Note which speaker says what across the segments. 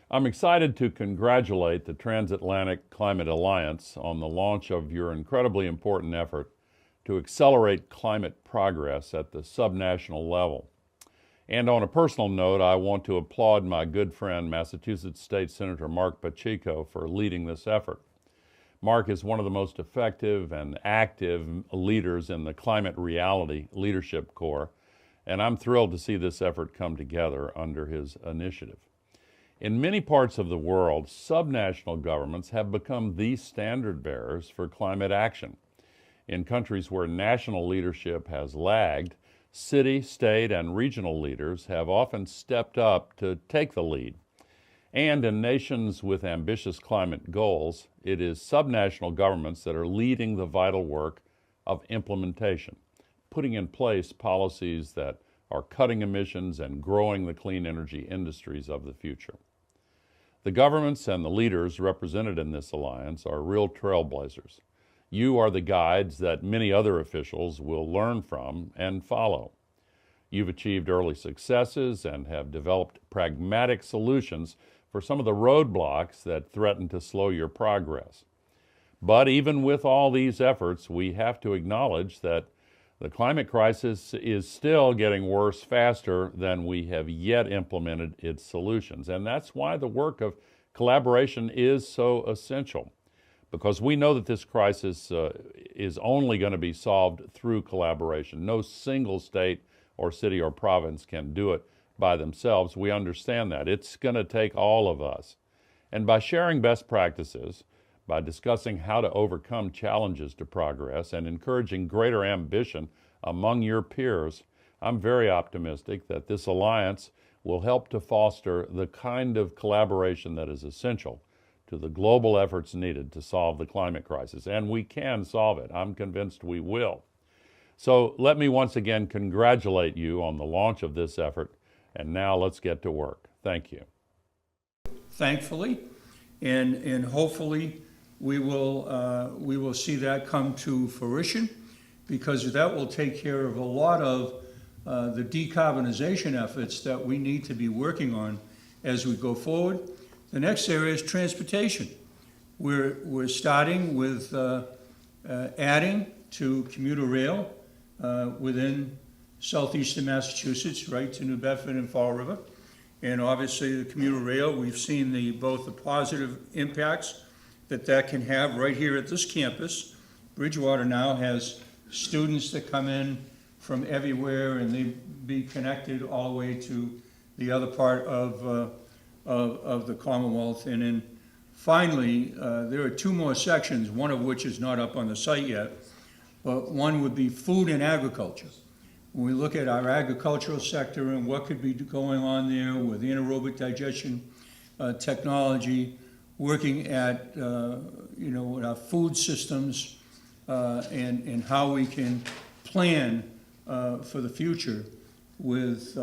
Speaker 1: I'm excited to congratulate the Transatlantic Climate Alliance on the launch of your incredibly important effort to accelerate climate progress at the subnational level. And on a personal note, I want to applaud my good friend, Massachusetts State Senator Mark Pacheco, for leading this effort. Mark is one of the most effective and active leaders in the Climate Reality Leadership Corps, and I'm thrilled to see this effort come together under his initiative. In many parts of the world, subnational governments have become the standard bearers for climate action. In countries where national leadership has lagged, city, state, and regional leaders have often stepped up to take the lead. And in nations with ambitious climate goals, it is subnational governments that are leading the vital work of implementation, putting in place policies that are cutting emissions and growing the clean energy industries of the future. The governments and the leaders represented in this alliance are real trailblazers. You are the guides that many other officials will learn from and follow. You've achieved early successes and have developed pragmatic solutions for some of the roadblocks that threaten to slow your progress. But even with all these efforts, we have to acknowledge that the climate crisis is still getting worse faster than we have yet implemented its solutions. And that's why the work of collaboration is so essential, because we know that this crisis is only going to be solved through collaboration. No single state or city or province can do it by themselves. We understand that. It's going to take all of us. And by sharing best practices, by discussing how to overcome challenges to progress, and encouraging greater ambition among your peers, I'm very optimistic that this alliance will help to foster the kind of collaboration that is essential to the global efforts needed to solve the climate crisis. And we can solve it. I'm convinced we will. So let me once again congratulate you on the launch of this effort. And now let's get to work. Thank you.
Speaker 2: Thankfully, and hopefully we will see that come to fruition, because that will take care of a lot of the decarbonization efforts that we need to be working on as we go forward. The next area is transportation. We're starting with adding to commuter rail within southeastern Massachusetts, right to New Bedford and Fall River. And obviously the commuter rail, we've seen both the positive impacts that can have right here at this campus. Bridgewater now has students that come in from everywhere, and they be connected all the way to the other part of the Commonwealth. And then finally, there are two more sections, one of which is not up on the site yet, but one would be food and agriculture. When we look at our agricultural sector and what could be going on there with anaerobic digestion technology, working at our food systems and how we can plan for the future with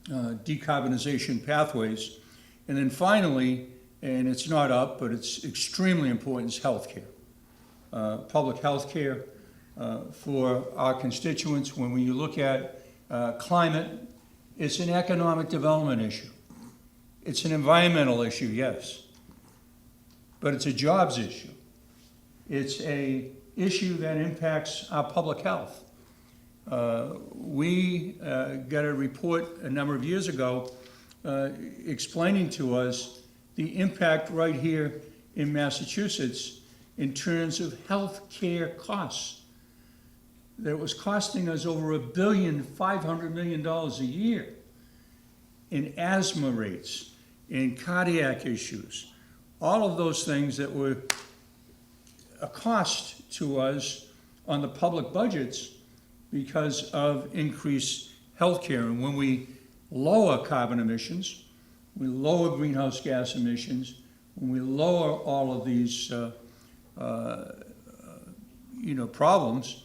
Speaker 2: decarbonization pathways. And then finally, and it's not up, but it's extremely important, is healthcare. Public health care for our constituents. When you look at climate, it's an economic development issue. It's an environmental issue, yes, but it's a jobs issue. It's an issue that impacts our public health. We got a report a number of years ago explaining to us the impact right here in Massachusetts in terms of health care costs. That was costing us over $1.5 billion a year in asthma rates, in cardiac issues, all of those things that were a cost to us on the public budgets because of increased health care. And when we lower carbon emissions, we lower greenhouse gas emissions, when we lower all of these problems,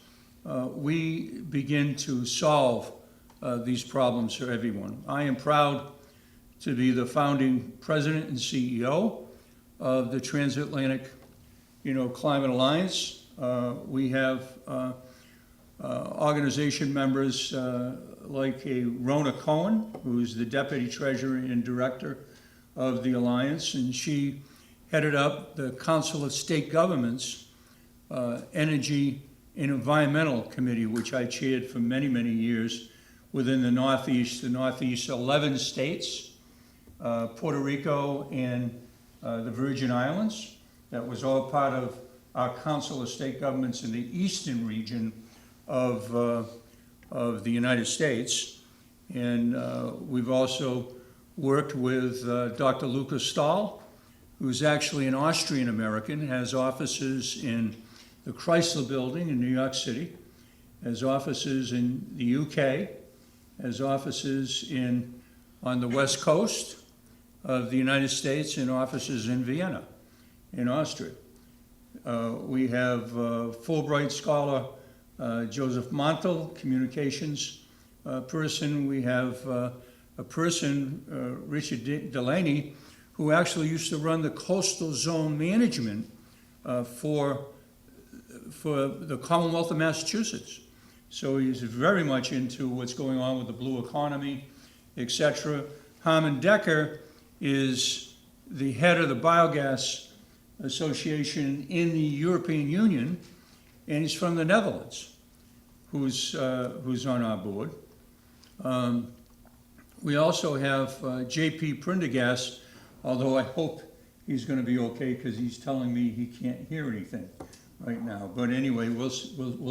Speaker 2: we begin to solve these problems for everyone. I am proud to be the founding president and CEO of the Transatlantic, Climate Alliance. We have organization members like Rona Cohen, who's the deputy treasurer and director of the alliance, and she headed up the Council of State Governments Energy and Environmental Committee, which I chaired for many, many years within the Northeast 11 states, Puerto Rico, and the Virgin Islands. That was all part of our Council of State Governments in the eastern region of the United States. And we've also worked with Dr. Lucas Stahl, who's actually an Austrian American, has offices in the Chrysler Building in New York City, has offices in the UK, has offices on the West Coast of the United States, and offices in Vienna, in Austria. We have Fulbright scholar Joseph Montel, communications person. We have a person, Richard Delaney, who actually used to run the coastal zone management for the Commonwealth of Massachusetts. So he's very much into what's going on with the blue economy, etc. Harmon Decker is the head of the Biogas Association in the European Union, and he's from the Netherlands, who's on our board. We also have J.P. Prendergast, although I hope he's going to be okay because he's telling me he can't hear anything right now. But anyway, we'll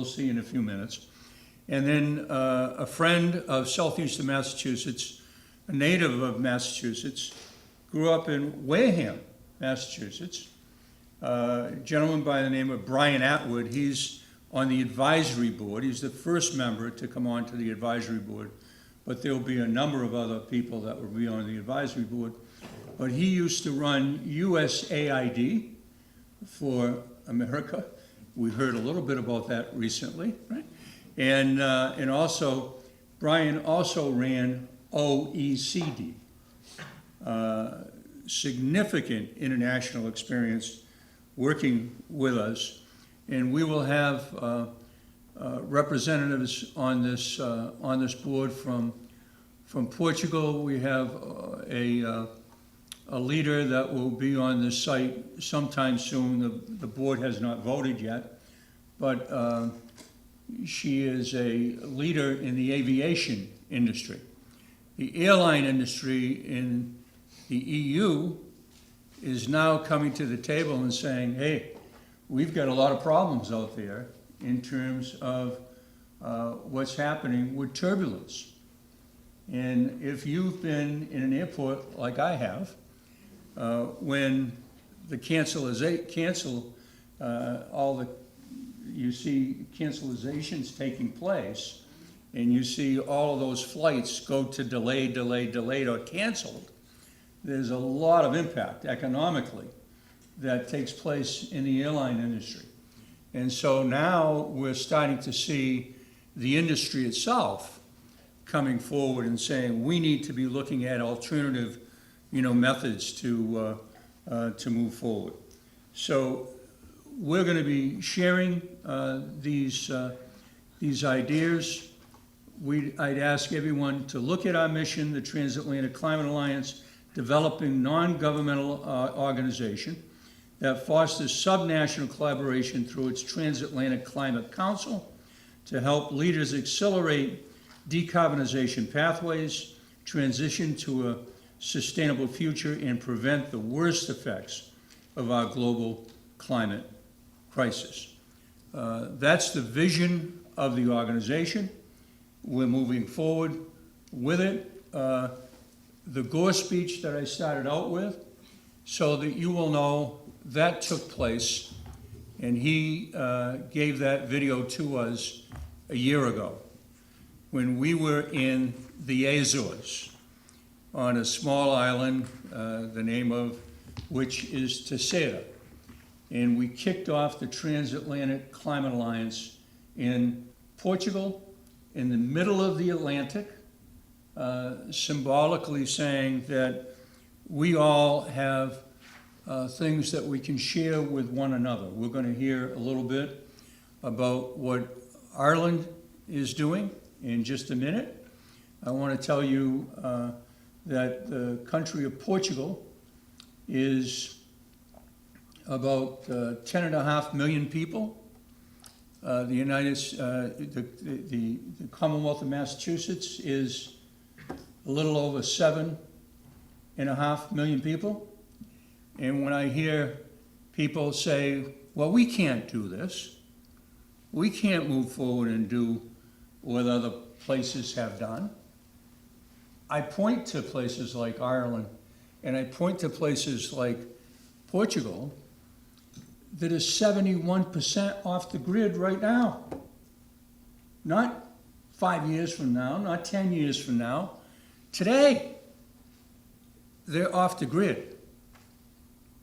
Speaker 2: see in a few minutes. And then a friend of southeastern Massachusetts, a native of Massachusetts, grew up in Wareham, Massachusetts. A gentleman by the name of Brian Atwood. He's on the advisory board. He's the first member to come on to the advisory board, but there'll be a number of other people that will be on the advisory board. But he used to run USAID for America. We heard a little bit about that recently, right? And also, Brian also ran OECD. Significant international experience working with us, and we will have representatives on this board from Portugal. We have a leader that will be on the site sometime soon. The board has not voted yet, but she is a leader in the aviation industry. The airline industry in the EU is now coming to the table and saying, hey, we've got a lot of problems out there in terms of what's happening with turbulence. And if you've been in an airport like I have, when the you see cancelizations taking place, and you see all of those flights go to delayed, or canceled, there's a lot of impact economically that takes place in the airline industry. And so now we're starting to see the industry itself coming forward and saying we need to be looking at alternative, methods to move forward. So we're going to be sharing these ideas. I'd ask everyone to look at our mission, the Transatlantic Climate Alliance, developing non-governmental organization that fosters subnational collaboration through its Transatlantic Climate Council to help leaders accelerate decarbonization pathways, transition to a sustainable future, and prevent the worst effects of our global climate crisis. That's the vision of the organization. We're moving forward with it. The Gore speech that I started out with, so that you will know that took place, and he gave that video to us a year ago when we were in the Azores on a small island, the name of which is Terceira. And we kicked off the Transatlantic Climate Alliance in Portugal, in the middle of the Atlantic, symbolically saying that we all have things that we can share with one another. We're going to hear a little bit about what Ireland is doing in just a minute. I want to tell you that the country of Portugal is about 10.5 million people. The Commonwealth of Massachusetts is a little over 7.5 million people. And when I hear people say, well, we can't do this, we can't move forward and do what other places have done, I point to places like Ireland, and I point to places like Portugal, that is 71% off the grid right now. Not 5 years from now, not 10 years from now. Today, they're off the grid.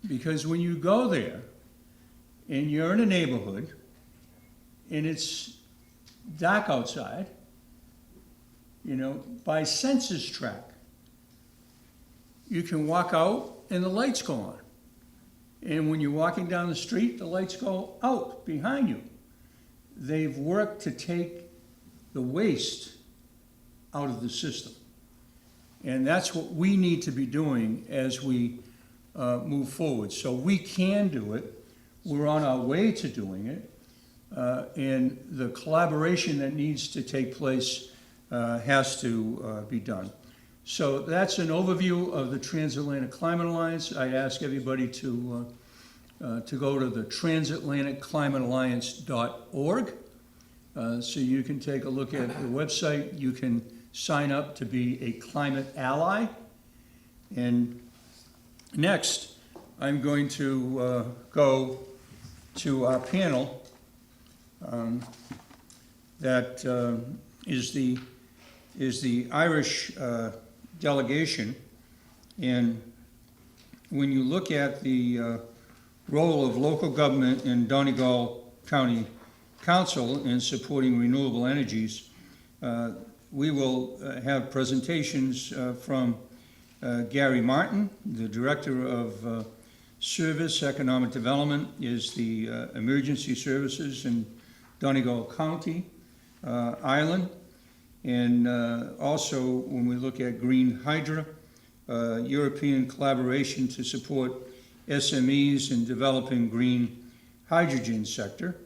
Speaker 2: Because when you go there and you're in a neighborhood and it's dark outside, by census tract, you can walk out and the lights go on. And when you're walking down the street, the lights go out behind you. They've worked to take the waste out of the system. And that's what we need to be doing as we move forward. So we can do it. We're on our way to doing it. And the collaboration that needs to take place has to be done. So that's an overview of the Transatlantic Climate Alliance. I ask everybody to go to the transatlanticclimatealliance.org so you can take a look at the website. You can sign up to be a climate ally. And next, I'm going to go to our panel that is the Irish delegation. And when you look at the role of local government in Donegal County Council in supporting renewable energies, we will have presentations from Gary Martin, the Director of Service Economic Development, is the Emergency Services in Donegal County, Ireland. And also, when we look at Green Hydra, European collaboration to support SMEs in developing green hydrogen sector,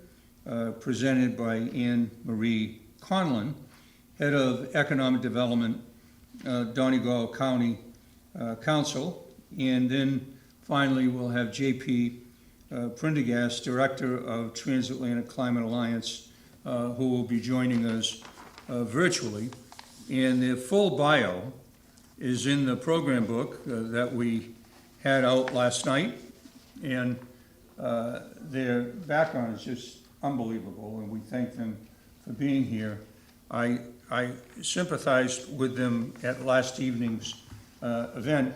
Speaker 2: presented by Anne Marie Conlon, Head of Economic Development, Donegal County Council. And then finally, we'll have JP Prendergast, Director of Transatlantic Climate Alliance, who will be joining us virtually. And their full bio is in the program book that we had out last night. And their background is just unbelievable, and we thank them for being here. I sympathized with them at last evening's event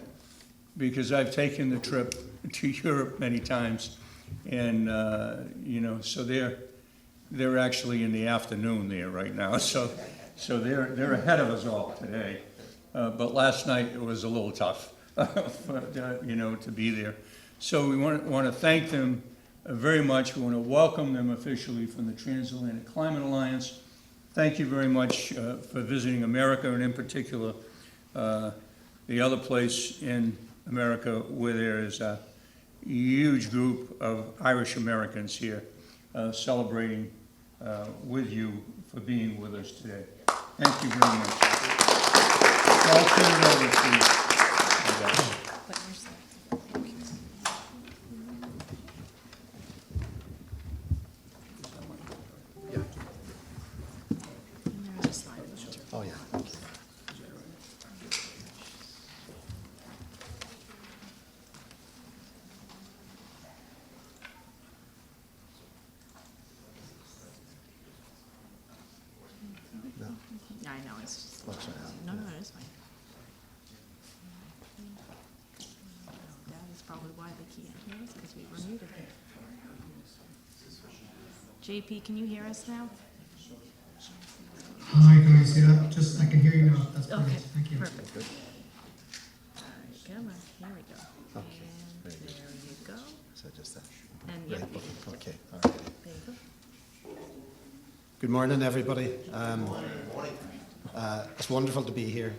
Speaker 2: because I've taken the trip to Europe many times. And, so they're actually in the afternoon there right now, so they're ahead of us all today. But last night it was a little tough, to be there. So we want to thank them very much. We want to welcome them officially from the Transatlantic Climate Alliance. Thank you very much for visiting America, and in particular, the other place in America where there is a huge group of Irish Americans here celebrating with you for being with us today. Thank you very much. I'll turn it over to you guys.
Speaker 3: Oh, yeah. No,
Speaker 4: Yeah, I know, it's just,
Speaker 3: looks like
Speaker 4: no, it's fine. That is probably why they can't hear us, because we were muted. JP, can you hear us now?
Speaker 5: Hi guys, yeah, just I can hear you now. That's
Speaker 4: Okay,
Speaker 5: perfect. Thank you.
Speaker 4: perfect. All right, come on, here we go.
Speaker 3: Okay,
Speaker 4: And
Speaker 3: very
Speaker 4: there
Speaker 3: good.
Speaker 4: you go.
Speaker 3: So just that.
Speaker 4: And
Speaker 3: Right
Speaker 4: yep,
Speaker 3: button. Okay, all right.
Speaker 4: there you go.
Speaker 3: Good morning, everybody. It's wonderful to be here.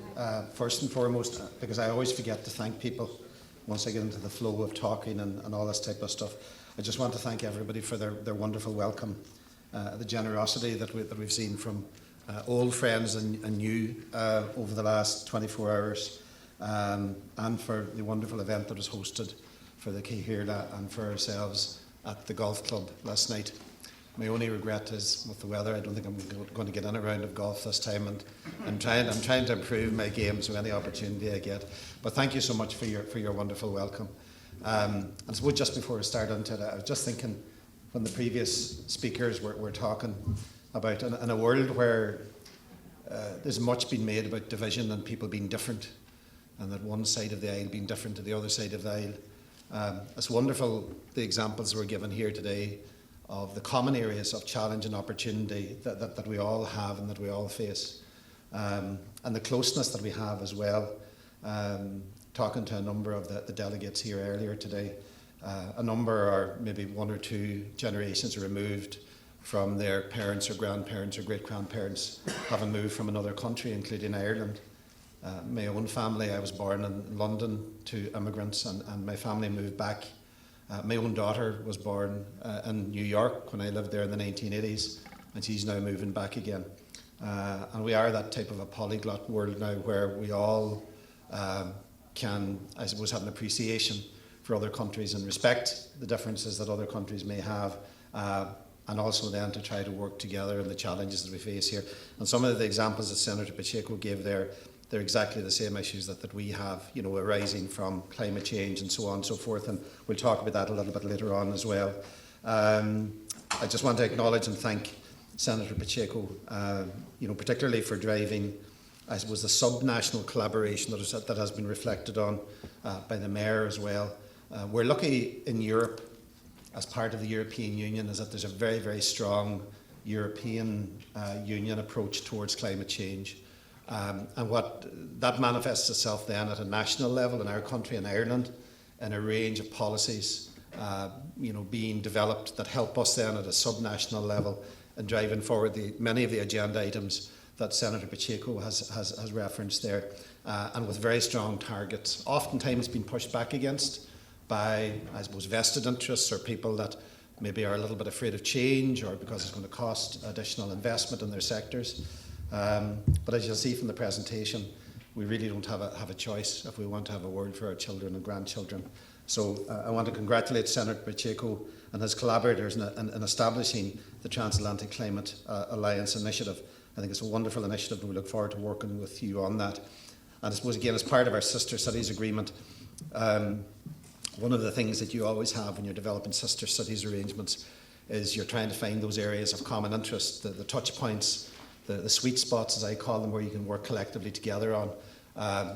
Speaker 3: First and foremost, because I always forget to thank people. once I get into the flow of talking and all this type of stuff, I just want to thank everybody for their wonderful welcome, the generosity that we've seen from old friends and new over the last 24 hours, and for the wonderful event that was hosted for the Cahirla and for ourselves at the golf club last night. My only regret is with the weather, I don't think I'm going to get in a round of golf this time, and I'm trying to improve my game, so any opportunity I get. But thank you so much for your wonderful welcome. And I suppose just before I start into it, I was just thinking when the previous speakers were talking about in a world where there's much been made about division and people being different, and that one side of the aisle being different to the other side of the aisle. It's wonderful the examples were given here today of the common areas of challenge and opportunity that we all have and that we all face. And the closeness that we have as well. Talking to a number of the delegates here earlier today, a number are maybe one or two generations removed from their parents or grandparents or great-grandparents having moved from another country, including Ireland. My own family, I was born in London to immigrants, and my family moved back. My own daughter was born in New York when I lived there in the 1980s, and she's now moving back again. And we are that type of a polyglot world now where we all can, I suppose, have an appreciation for other countries and respect the differences that other countries may have, and also then to try to work together in the challenges that we face here. And some of the examples that Senator Pacheco gave there, they're exactly the same issues that we have, arising from climate change and so on and so forth, and we'll talk about that a little bit later on as well. I just want to acknowledge and thank Senator Pacheco, particularly for driving, I suppose, the sub-national collaboration that has been reflected on by the Mayor as well. We're lucky in Europe, as part of the European Union, is that there's a very, very strong European Union approach towards climate change. And what that manifests itself then at a national level in our country, in Ireland, in a range of policies being developed that help us then at a sub-national level in driving forward many of the agenda items that Senator Pacheco has referenced there, and with very strong targets, oftentimes being pushed back against by, I suppose, vested interests or people that maybe are a little bit afraid of change or because it's going to cost additional investment in their sectors. But as you'll see from the presentation, we really don't have a choice if we want to have a word for our children and grandchildren. So I want to congratulate Senator Pacheco and his collaborators in establishing the Transatlantic Climate Alliance Initiative. I think it's a wonderful initiative, and we look forward to working with you on that. And I suppose, again, as part of our Sister Cities Agreement, one of the things that you always have when you're developing Sister Cities arrangements is you're trying to find those areas of common interest, the touch points, the sweet spots, as I call them, where you can work collectively together on.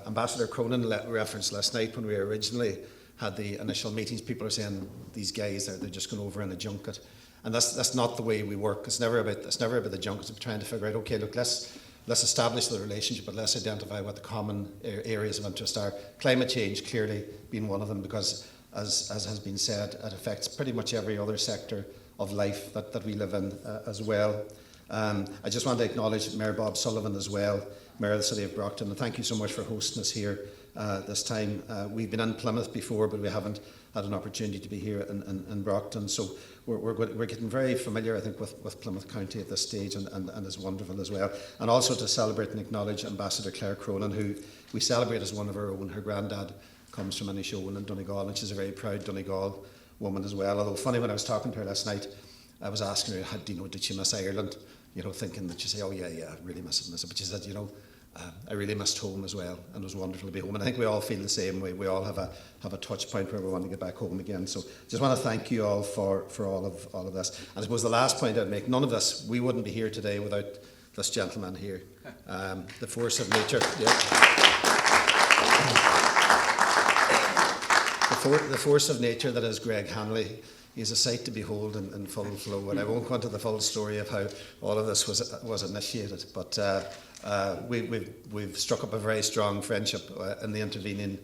Speaker 3: Ambassador Cronin referenced last night when we originally had the initial meetings, people are saying these guys, they're just going over in a junket. And that's not the way we work. It's never about the junket. It's trying to figure out, okay, look, let's establish the relationship, but let's identify what the common areas of interest are. Climate change clearly being one of them, because as has been said, it affects pretty much every other sector of life that we live in as well. I just want to acknowledge Mayor Bob Sullivan as well, Mayor of the City of Brockton, and thank you so much for hosting us here this time. We've been in Plymouth before, but we haven't had an opportunity to be here in Brockton, so we're getting very familiar, I think, with Plymouth County at this stage, and is wonderful as well. And also to celebrate and acknowledge Ambassador Claire Cronin, who we celebrate as one of our own. Her granddad comes from Inishowen in Donegal, and she's a very proud Donegal woman as well. Although funny, when I was talking to her last night, I was asking her, did she miss Ireland? Thinking that she'd say, oh yeah, I really miss it. But she said, I really missed home as well, and it was wonderful to be home. And I think we all feel the same way. We all have a touch point where we want to get back home again. So just want to thank you all for all of this. And I suppose the last point I'd make, none of this, we wouldn't be here today without this gentleman here, the force of nature. Yeah. The force of nature that is Greg Hanley. He's a sight to behold in full flow, and I won't go into the full story of how all of this was initiated, but we've struck up a very strong friendship in the intervening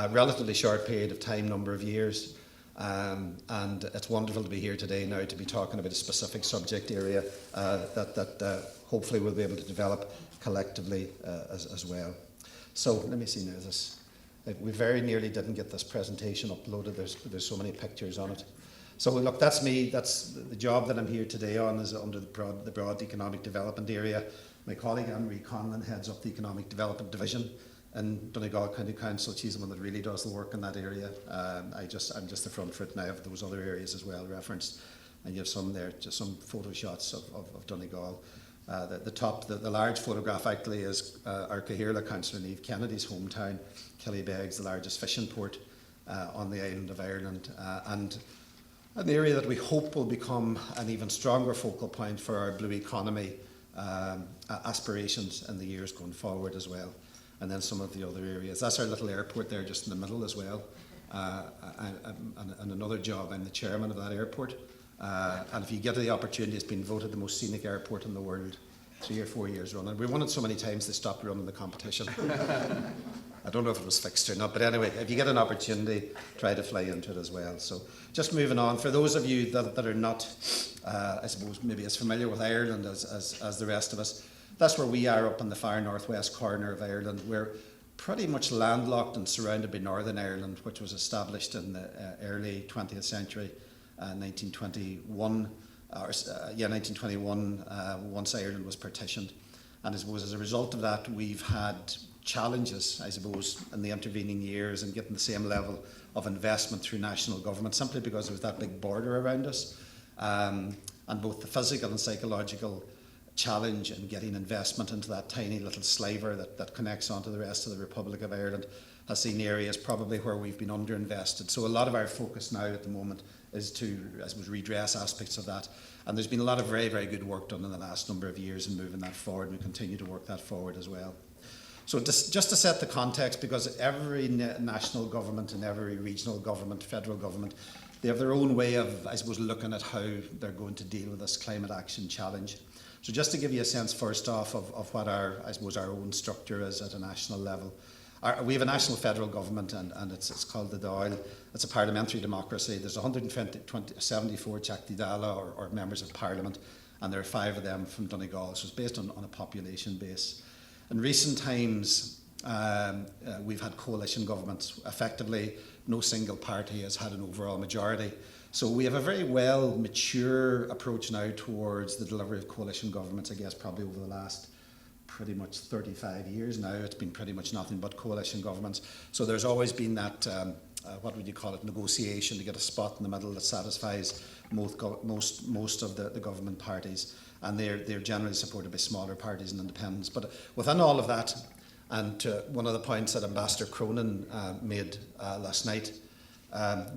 Speaker 3: relatively short period of time, number of years, and it's wonderful to be here today now to be talking about a specific subject area that hopefully we'll be able to develop collectively as well. So let me see now this. We very nearly didn't get this presentation uploaded. There's so many pictures on it. So look, that's me. That's the job that I'm here today on, is under the broad economic development area. My colleague Anne-Marie Conlon heads up the economic development division in Donegal County Council. She's the one that really does the work in that area. I'm just the front foot now of those other areas as well referenced. And you have some there, just some photo shots of Donegal. The large photograph actually is our Cahirla, Councillor Niamh Kennedy's hometown. Killybegs, the largest fishing port on the island of Ireland, and an area that we hope will become an even stronger focal point for our blue economy aspirations in the years going forward as well. And then some of the other areas. That's our little airport there just in the middle as well. And another job, I'm the chairman of that airport. And if you get the opportunity, it's been voted the most scenic airport in the world 3 or 4 years running. We won it so many times they stopped running the competition. I don't know if it was fixed or not, but anyway, if you get an opportunity, try to fly into it as well. So just moving on, for those of you that are not, I suppose, maybe as familiar with Ireland as the rest of us, that's where we are up in the far northwest corner of Ireland. We're pretty much landlocked and surrounded by Northern Ireland, which was established in the early 20th century, 1921. 1921, once Ireland was partitioned. And I suppose as a result of that, we've had challenges, I suppose, in the intervening years in getting the same level of investment through national government, simply because there was that big border around us. And both the physical and psychological challenge in getting investment into that tiny little sliver that connects onto the rest of the Republic of Ireland has seen areas probably where we've been underinvested. So a lot of our focus now at the moment is to, I suppose, redress aspects of that. And there's been a lot of very, very good work done in the last number of years in moving that forward, and we continue to work that forward as well. So just to set the context, because every national government and every regional government, federal government, they have their own way of, I suppose, looking at how they're going to deal with this climate action challenge. So just to give you a sense first off of what our own structure is at a national level. We have a national federal government, and it's called the Dáil. It's a parliamentary democracy. There's 174 Teachtaí Dála, or members of parliament, and there are 5 of them from Donegal. So it's based on a population base. In recent times, we've had coalition governments. Effectively, no single party has had an overall majority. So we have a very well mature approach now towards the delivery of coalition governments, I guess probably over the last pretty much 35 years now. It's been pretty much nothing but coalition governments. So there's always been that, what would you call it, negotiation to get a spot in the middle that satisfies most of the government parties. And they're generally supported by smaller parties and independents. But within all of that, and one of the points that Ambassador Cronin made last night,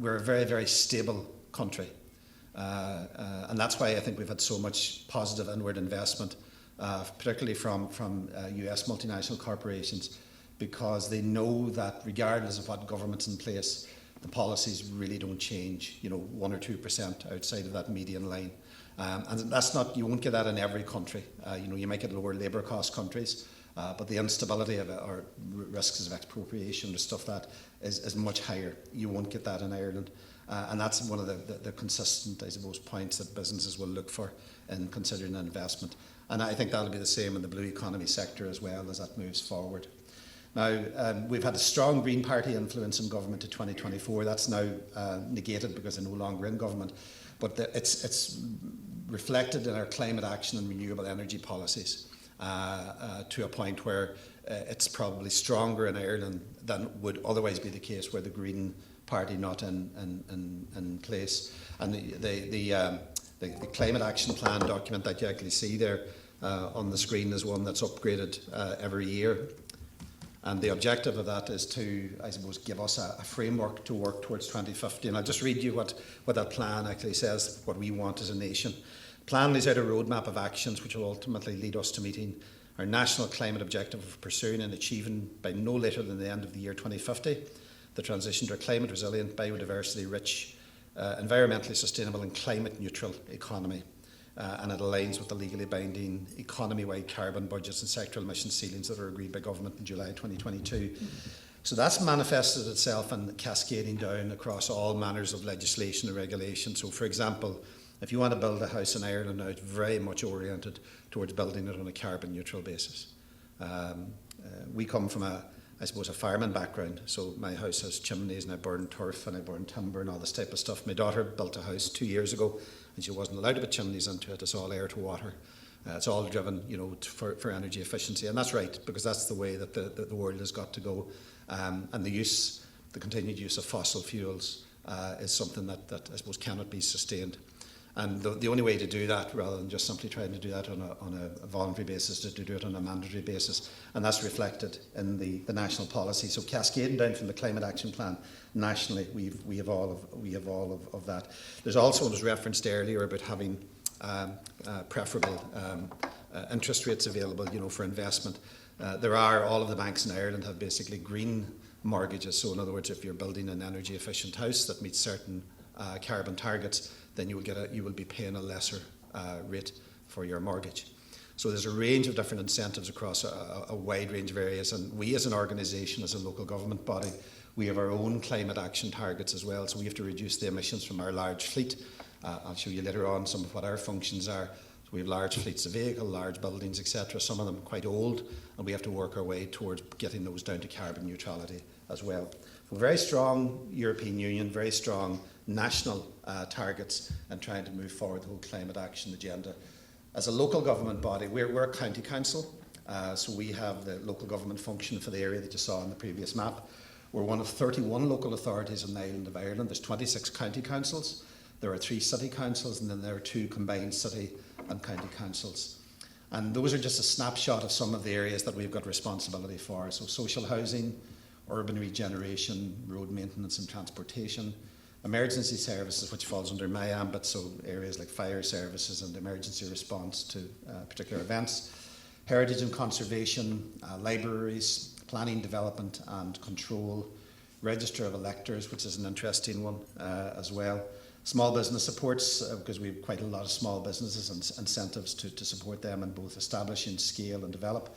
Speaker 3: we're a very, very stable country. And that's why I think we've had so much positive inward investment, particularly from US multinational corporations, because they know that regardless of what government's in place, the policies really don't change, 1 or 2% outside of that median line. And that's not, you won't get that in every country. You might get lower labour cost countries, but the instability of it, or risks of expropriation or stuff that is much higher. You won't get that in Ireland. And that's one of the consistent, I suppose, points that businesses will look for in considering an investment. And I think that'll be the same in the blue economy sector as well as that moves forward. Now, we've had a strong Green Party influence in government to 2024. That's now negated because they're no longer in government. But it's reflected in our climate action and renewable energy policies to a point where it's probably stronger in Ireland than would otherwise be the case were the Green Party not in place. And the climate action plan document that you actually see there on the screen is one that's upgraded every year. And the objective of that is to, I suppose, give us a framework to work towards 2050. And I'll just read you what that plan actually says, what we want as a nation. The plan lays out a roadmap of actions which will ultimately lead us to meeting our national climate objective of pursuing and achieving by no later than the end of the year 2050 the transition to a climate resilient, biodiversity rich, environmentally sustainable and climate neutral economy. And it aligns with the legally binding economy-wide carbon budgets and sectoral emission ceilings that were agreed by government in July 2022. So that's manifested itself in cascading down across all manners of legislation and regulation. So, for example, if you want to build a house in Ireland now, it's very much oriented towards building it on a carbon neutral basis. We come from a I suppose, a fireman background. So my house has chimneys and I burn turf and I burn timber and all this type of stuff. My daughter built a house 2 years ago and she wasn't allowed to put chimneys into it. It's all air to water. It's all driven, for energy efficiency. And that's right, because that's the way that the world has got to go. And the continued use of fossil fuels is something that I suppose cannot be sustained. And the only way to do that, rather than just simply trying to do that on a voluntary basis, is to do it on a mandatory basis. And that's reflected in the national policy. So cascading down from the Climate Action Plan nationally, we have all of that. There's also, it was referenced earlier, about having preferable interest rates available, for investment. All of the banks in Ireland have basically green mortgages. So in other words, if you're building an energy efficient house that meets certain carbon targets, then you will be paying a lesser rate for your mortgage. So there's a range of different incentives across a wide range of areas, and we as an organisation, as a local government body, we have our own climate action targets as well. So we have to reduce the emissions from our large fleet. I'll show you later on some of what our functions are. So we have large fleets of vehicles, large buildings, etc. Some of them quite old, and we have to work our way towards getting those down to carbon neutrality as well. So very strong European Union, very strong national targets, and trying to move forward the whole climate action agenda. As a local government body, we're a county council, so we have the local government function for the area that you saw on the previous map. We're one of 31 local authorities on the island of Ireland. There's 26 county councils, there are 3 city councils, and then there are 2 combined city and county councils. And those are just a snapshot of some of the areas that we've got responsibility for. So social housing, urban regeneration, road maintenance and transportation, emergency services, which falls under my ambit, so areas like fire services and emergency response to particular events, heritage and conservation, libraries, planning, development and control, register of electors, which is an interesting one as well. Small business supports, because we have quite a lot of small businesses and incentives to support them in both establishing, scale and develop.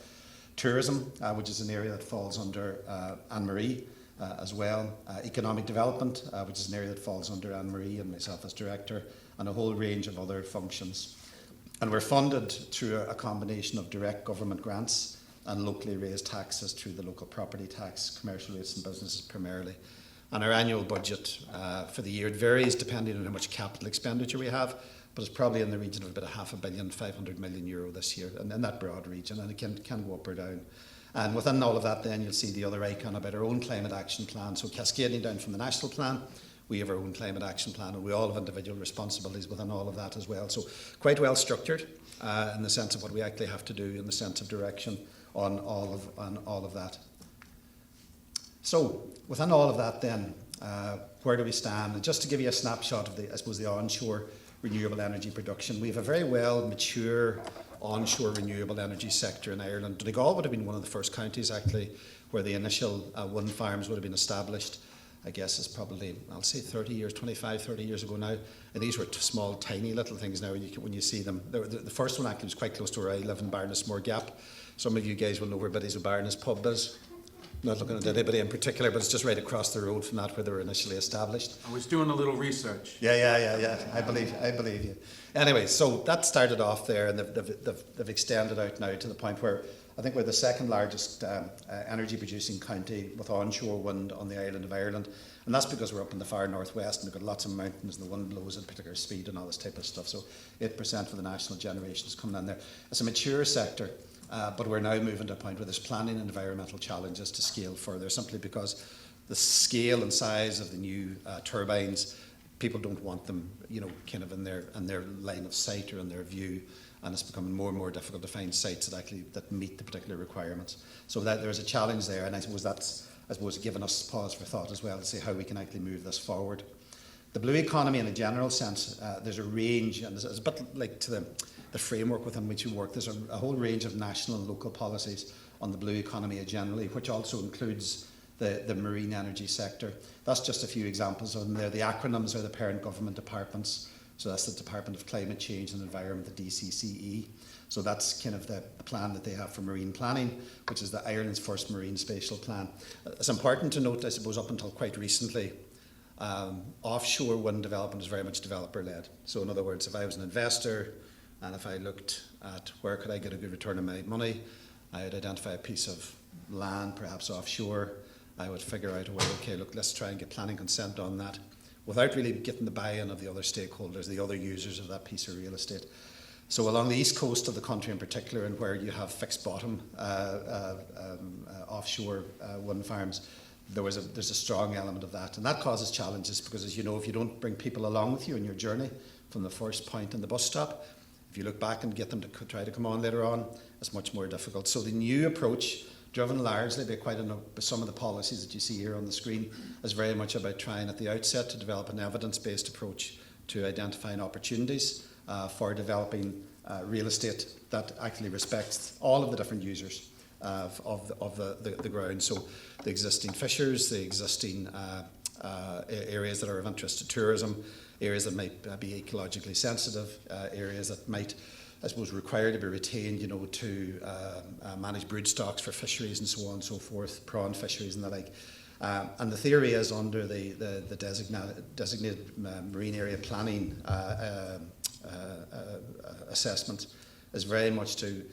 Speaker 3: Tourism, which is an area that falls under Anne-Marie as well. Economic development, which is an area that falls under Anne-Marie and myself as director, and a whole range of other functions. And we're funded through a combination of direct government grants and locally raised taxes through the local property tax, commercial rates and businesses primarily. And our annual budget for the year, it varies depending on how much capital expenditure we have, but it's probably in the region of about €500 million, €500 million this year, and in that broad region, and it can go up or down. And within all of that, then you'll see the other icon about our own climate action plan. So cascading down from the national plan, we have our own climate action plan, and we all have individual responsibilities within all of that as well. So quite well structured in the sense of what we actually have to do, in the sense of direction on all of that. So within all of that, then, where do we stand? And just to give you a snapshot of the onshore renewable energy production, we have a very well mature onshore renewable energy sector in Ireland. Donegal would have been one of the first counties actually where the initial wind farms would have been established. I guess it's probably, I'll say 30 years, 25, 30 years ago now. And these were small, tiny little things now when you see them. The first one actually was quite close to where I live in Barnesmore Gap. Some of you guys will know where Biddy's O'Barnes pub is. Not looking at anybody in particular, but it's just right across the road from that where they were initially established.
Speaker 6: I was doing a little research.
Speaker 3: Yeah. I believe you. Anyway, so that started off there, and they've extended out now to the point where I think we're the second largest energy producing county with onshore wind on the island of Ireland. And that's because we're up in the far northwest and we've got lots of mountains and the wind blows at a particular speed and all this type of stuff. So 8% for the national generation is coming in there. It's a mature sector. But we're now moving to a point where there's planning and environmental challenges to scale further, simply because the scale and size of the new turbines, people don't want them, kind of in their line of sight or in their view, and it's becoming more and more difficult to find sites that meet the particular requirements. So that there's a challenge there, and I suppose that's given us pause for thought as well to see how we can actually move this forward. The blue economy, in a general sense, there's a range, and it's a bit like to the framework within which we work. There's a whole range of national and local policies on the blue economy generally, which also includes the marine energy sector. That's just a few examples of them there. The acronyms are the parent government departments. So that's the Department of Climate Change and Environment, the DCCE. So that's kind of the plan that they have for marine planning, which is the Ireland's first marine spatial plan. It's important to note, I suppose, up until quite recently, offshore wind development is very much developer-led. So in other words, if I was an investor and if I looked at where could I get a good return on my money, I would identify a piece of land, perhaps offshore, I would figure out a way, okay, look, let's try and get planning consent on that without really getting the buy-in of the other stakeholders, the other users of that piece of real estate. So along the east coast of the country in particular, and where you have fixed bottom offshore wind farms, there's a strong element of that. And that causes challenges because, as you know, if you don't bring people along with you in your journey from the first point in the bus stop, if you look back and get them to try to come on later on, it's much more difficult. So the new approach, driven largely by some of the policies that you see here on the screen, is very much about trying at the outset to develop an evidence-based approach to identifying opportunities for developing real estate that actually respects all of the different users of the ground. So the existing fissures, the existing areas that are of interest to tourism, areas that might be ecologically sensitive, areas that might, I suppose, require to be retained, to manage brood stocks for fisheries and so on and so forth, prawn fisheries and the like. And the theory is under the designated marine area planning assessment is very much to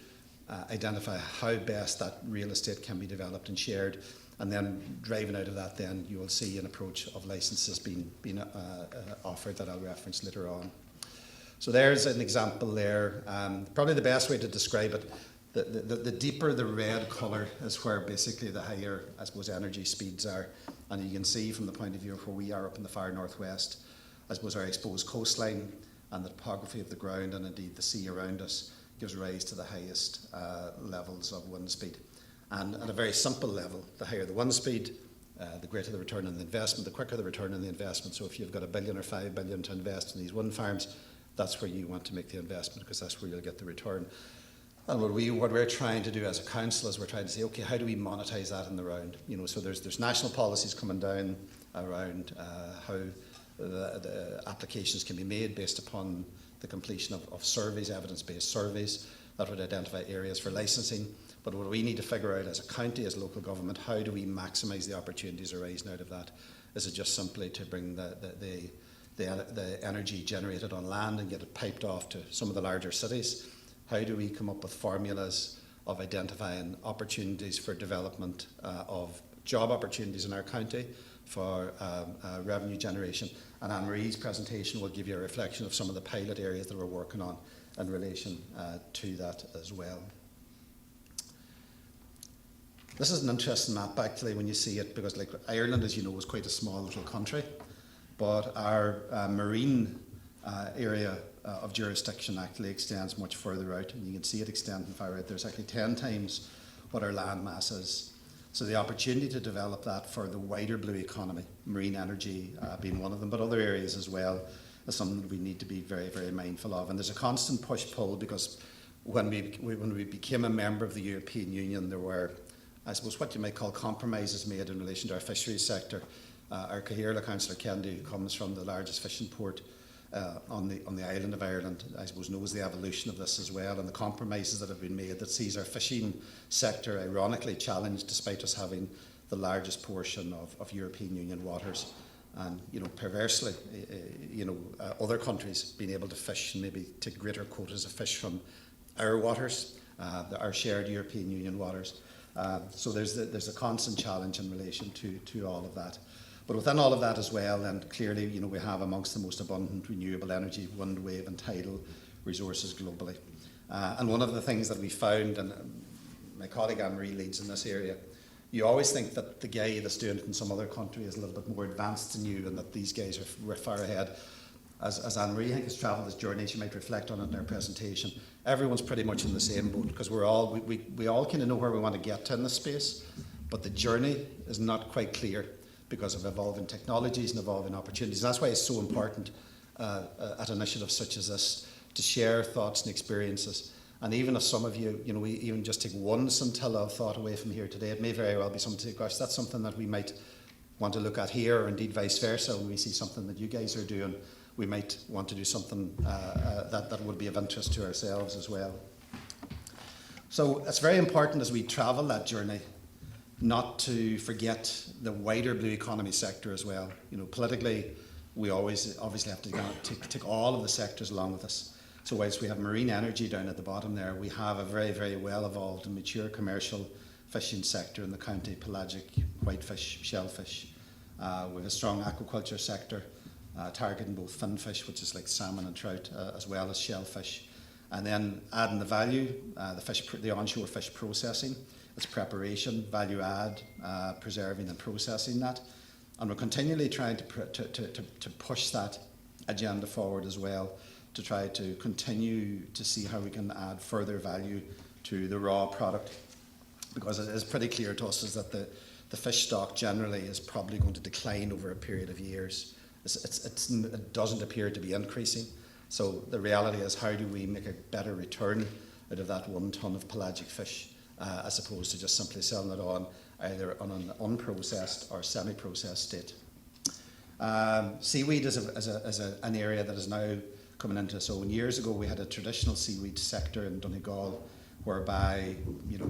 Speaker 3: identify how best that real estate can be developed and shared, and then driving out of that, then you will see an approach of licenses being offered that I'll reference later on. So there's an example there. Probably the best way to describe it, the deeper the red colour is where basically the higher, I suppose, energy speeds are. And you can see from the point of view of where we are up in the far northwest, I suppose our exposed coastline and the topography of the ground and indeed the sea around us gives rise to the highest levels of wind speed. And at a very simple level, the higher the wind speed, the greater the return on the investment, the quicker the return on the investment. So if you've got $1 billion or $5 billion to invest in these wind farms, that's where you want to make the investment because that's where you'll get the return. And what we're trying to do as a council is we're trying to say, okay, how do we monetize that in the round? So there's national policies coming down around how the applications can be made based upon the completion of surveys, evidence-based surveys that would identify areas for licensing. But what we need to figure out as a county, as local government, how do we maximise the opportunities arising out of that? Is it just simply to bring the energy generated on land and get it piped off to some of the larger cities? How do we come up with formulas of identifying opportunities for development of job opportunities in our county, for revenue generation? And Anne-Marie's presentation will give you a reflection of some of the pilot areas that we're working on in relation to that as well. This is an interesting map actually when you see it, because like Ireland, as you know, is quite a small little country, but our marine area of jurisdiction actually extends much further out, and you can see it extending far out. There's actually 10 times what our land mass is. So the opportunity to develop that for the wider blue economy, marine energy being one of them, but other areas as well, is something that we need to be very, very mindful of. And there's a constant push-pull because when we became a member of the European Union, there were, I suppose, what you might call compromises made in relation to our fisheries sector. Our Cahill, Councillor Kennedy, who comes from the largest fishing port on the island of Ireland, I suppose knows the evolution of this as well, and the compromises that have been made that sees our fishing sector ironically challenged despite us having the largest portion of European Union waters. And perversely, other countries being able to fish and maybe take greater quotas of fish from our waters, our shared European Union waters. So there's a constant challenge in relation to all of that. But within all of that as well, and clearly, we have amongst the most abundant renewable energy, wind, wave and tidal resources globally. And one of the things that we found, and my colleague Anne-Marie leads in this area, you always think that the guy that's doing it in some other country is a little bit more advanced than you and that these guys are far ahead. As Anne-Marie, I think, has travelled this journey, she might reflect on it in her presentation, everyone's pretty much in the same boat because we all kind of know where we want to get to in this space, but the journey is not quite clear because of evolving technologies and evolving opportunities. And that's why it's so important at initiatives such as this to share thoughts and experiences. And even if some of you, we even just take one scintilla of thought away from here today, it may very well be something to say, gosh, that's something that we might want to look at here, or indeed vice versa. When we see something that you guys are doing, we might want to do something that would be of interest to ourselves as well. So it's very important as we travel that journey not to forget the wider blue economy sector as well. Politically, we always obviously have to take all of the sectors along with us. So whilst we have marine energy down at the bottom there, we have a very, very well evolved and mature commercial fishing sector in the county, pelagic, whitefish, shellfish. We have a strong aquaculture sector, targeting both finfish, which is like salmon and trout, as well as shellfish. And then adding the value, the onshore fish processing, its preparation, value add, preserving and processing that. And we're continually trying to push that agenda forward as well, to try to continue to see how we can add further value to the raw product, because it is pretty clear to us is that the fish stock generally is probably going to decline over a period of years. It doesn't appear to be increasing. So the reality is, how do we make a better return out of that 1 tonne of pelagic fish, as opposed to just simply selling it on either on an unprocessed or semi-processed state. Seaweed is an area that is now coming into its own. Years ago we had a traditional seaweed sector in Donegal, whereby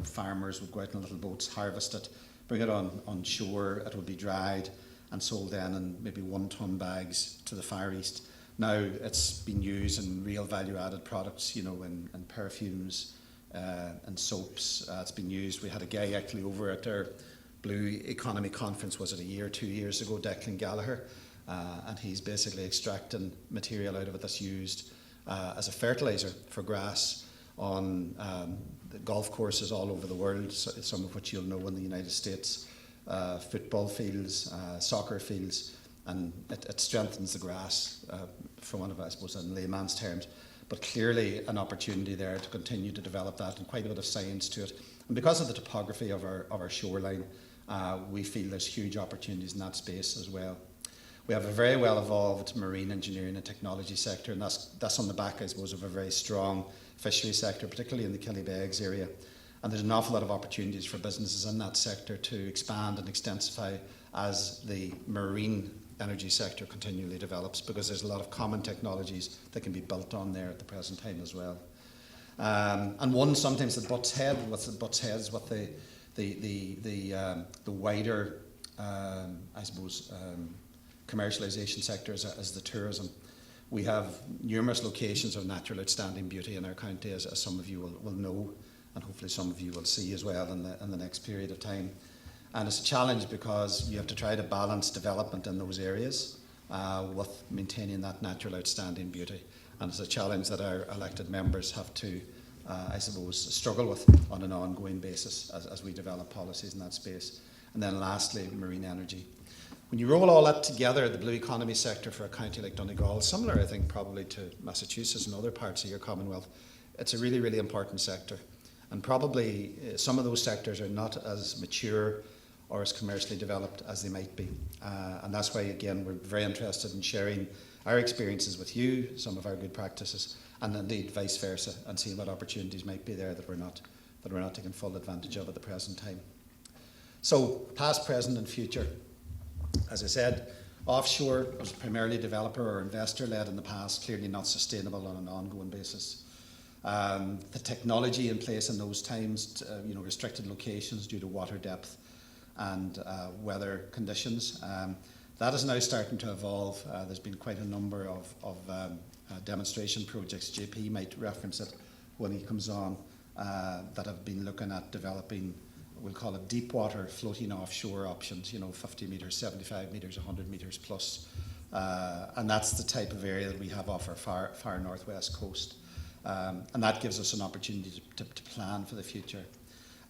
Speaker 3: farmers would go out in little boats, harvest it, bring it on shore, it would be dried and sold then in maybe 1 tonne bags to the Far East. Now it's been used in real value-added products, in perfumes and soaps. It's been used. We had a guy actually over at our Blue Economy Conference, was it a year or 2 years ago, Declan Gallagher, and he's basically extracting material out of it that's used as a fertiliser for grass on the golf courses all over the world, some of which you'll know in the United States, football fields, soccer fields, and it strengthens the grass, for one of, I suppose, in layman's terms. But clearly an opportunity there to continue to develop that, and quite a bit of science to it. And because of the topography of our shoreline, we feel there's huge opportunities in that space as well. We have a very well evolved marine engineering and technology sector, and that's on the back, I suppose, of a very strong fishery sector, particularly in the Killybegs area. And there's an awful lot of opportunities for businesses in that sector to expand and extensify as the marine energy sector continually develops, because there's a lot of common technologies that can be built on there at the present time as well. And one sometimes that butts heads with the wider, I suppose, commercialisation sector as the tourism. We have numerous locations of natural outstanding beauty in our county, as some of you will know, and hopefully some of you will see as well in the next period of time. And it's a challenge because you have to try to balance development in those areas with maintaining that natural outstanding beauty. And it's a challenge that our elected members have to, I suppose, struggle with on an ongoing basis as we develop policies in that space. And then lastly, marine energy. When you roll all that together, the blue economy sector for a county like Donegal, similar I think probably to Massachusetts and other parts of your Commonwealth, it's a really, really important sector. And probably some of those sectors are not as mature or as commercially developed as they might be. And that's why, again, we're very interested in sharing our experiences with you, some of our good practices, and indeed vice versa, and seeing what opportunities might be there that we're not taking full advantage of at the present time. So, past, present and future. As I said, offshore was primarily developer or investor led in the past, clearly not sustainable on an ongoing basis. The technology in place in those times, restricted locations due to water depth and weather conditions, that is now starting to evolve. There's been quite a number of demonstration projects, JP might reference it when he comes on, that have been looking at developing, we'll call it deep water floating offshore options, 50 metres, 75 metres, 100 metres plus. And that's the type of area that we have off our far northwest coast. And that gives us an opportunity to plan for the future.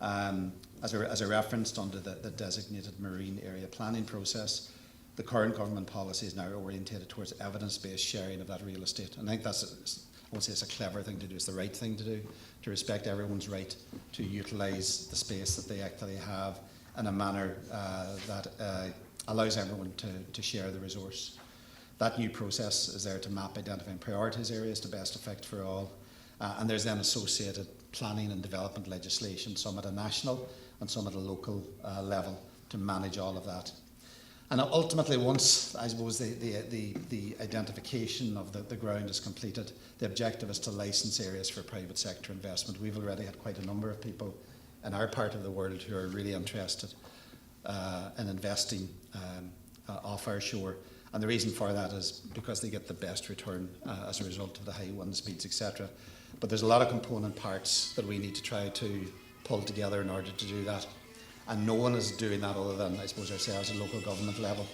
Speaker 3: As I referenced under the designated marine area planning process, the current government policy is now orientated towards evidence-based sharing of that real estate. And I think that's, I won't say it's a clever thing to do, it's the right thing to do, to respect everyone's right to utilise the space that they actually have in a manner that allows everyone to share the resource. That new process is there to map identifying priorities areas to best effect for all. And there's then associated planning and development legislation, some at a national and some at a local level, to manage all of that. And ultimately, once, I suppose, the identification of the ground is completed, the objective is to license areas for private sector investment. We've already had quite a number of people in our part of the world who are really interested in investing off our shore. And the reason for that is because they get the best return as a result of the high wind speeds, etc. But there's a lot of component parts that we need to try to pull together in order to do that. and no one is doing that other than, I suppose, ourselves at local government level.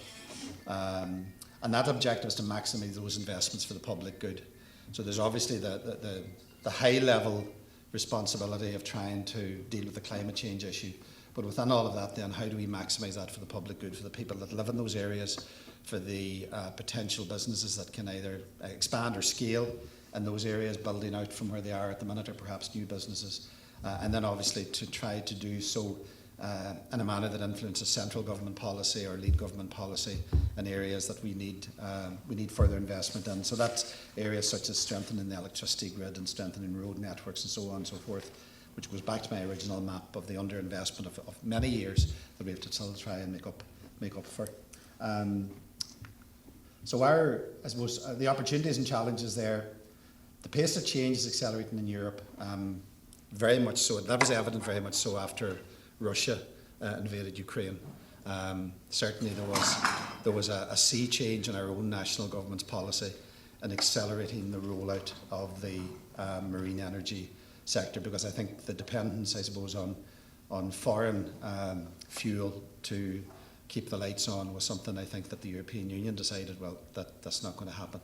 Speaker 3: And that objective is to maximise those investments for the public good. So there's obviously the high level responsibility of trying to deal with the climate change issue. But within all of that then, how do we maximise that for the public good, for the people that live in those areas, for the potential businesses that can either expand or scale in those areas, building out from where they are at the minute, or perhaps new businesses. And then obviously to try to do so in a manner that influences central government policy or lead government policy in areas that we need further investment in. So that's areas such as strengthening the electricity grid and strengthening road networks and so on and so forth, which goes back to my original map of the underinvestment of many years that we have to still try and make up for. So I suppose the opportunities and challenges there, the pace of change is accelerating in Europe, very much so. That was evident very much so after Russia invaded Ukraine. Certainly there was a sea change in our own national government's policy in accelerating the rollout of the marine energy sector, because I think the dependence, I suppose, on foreign fuel to keep the lights on was something I think that the European Union decided, well, that's not going to happen.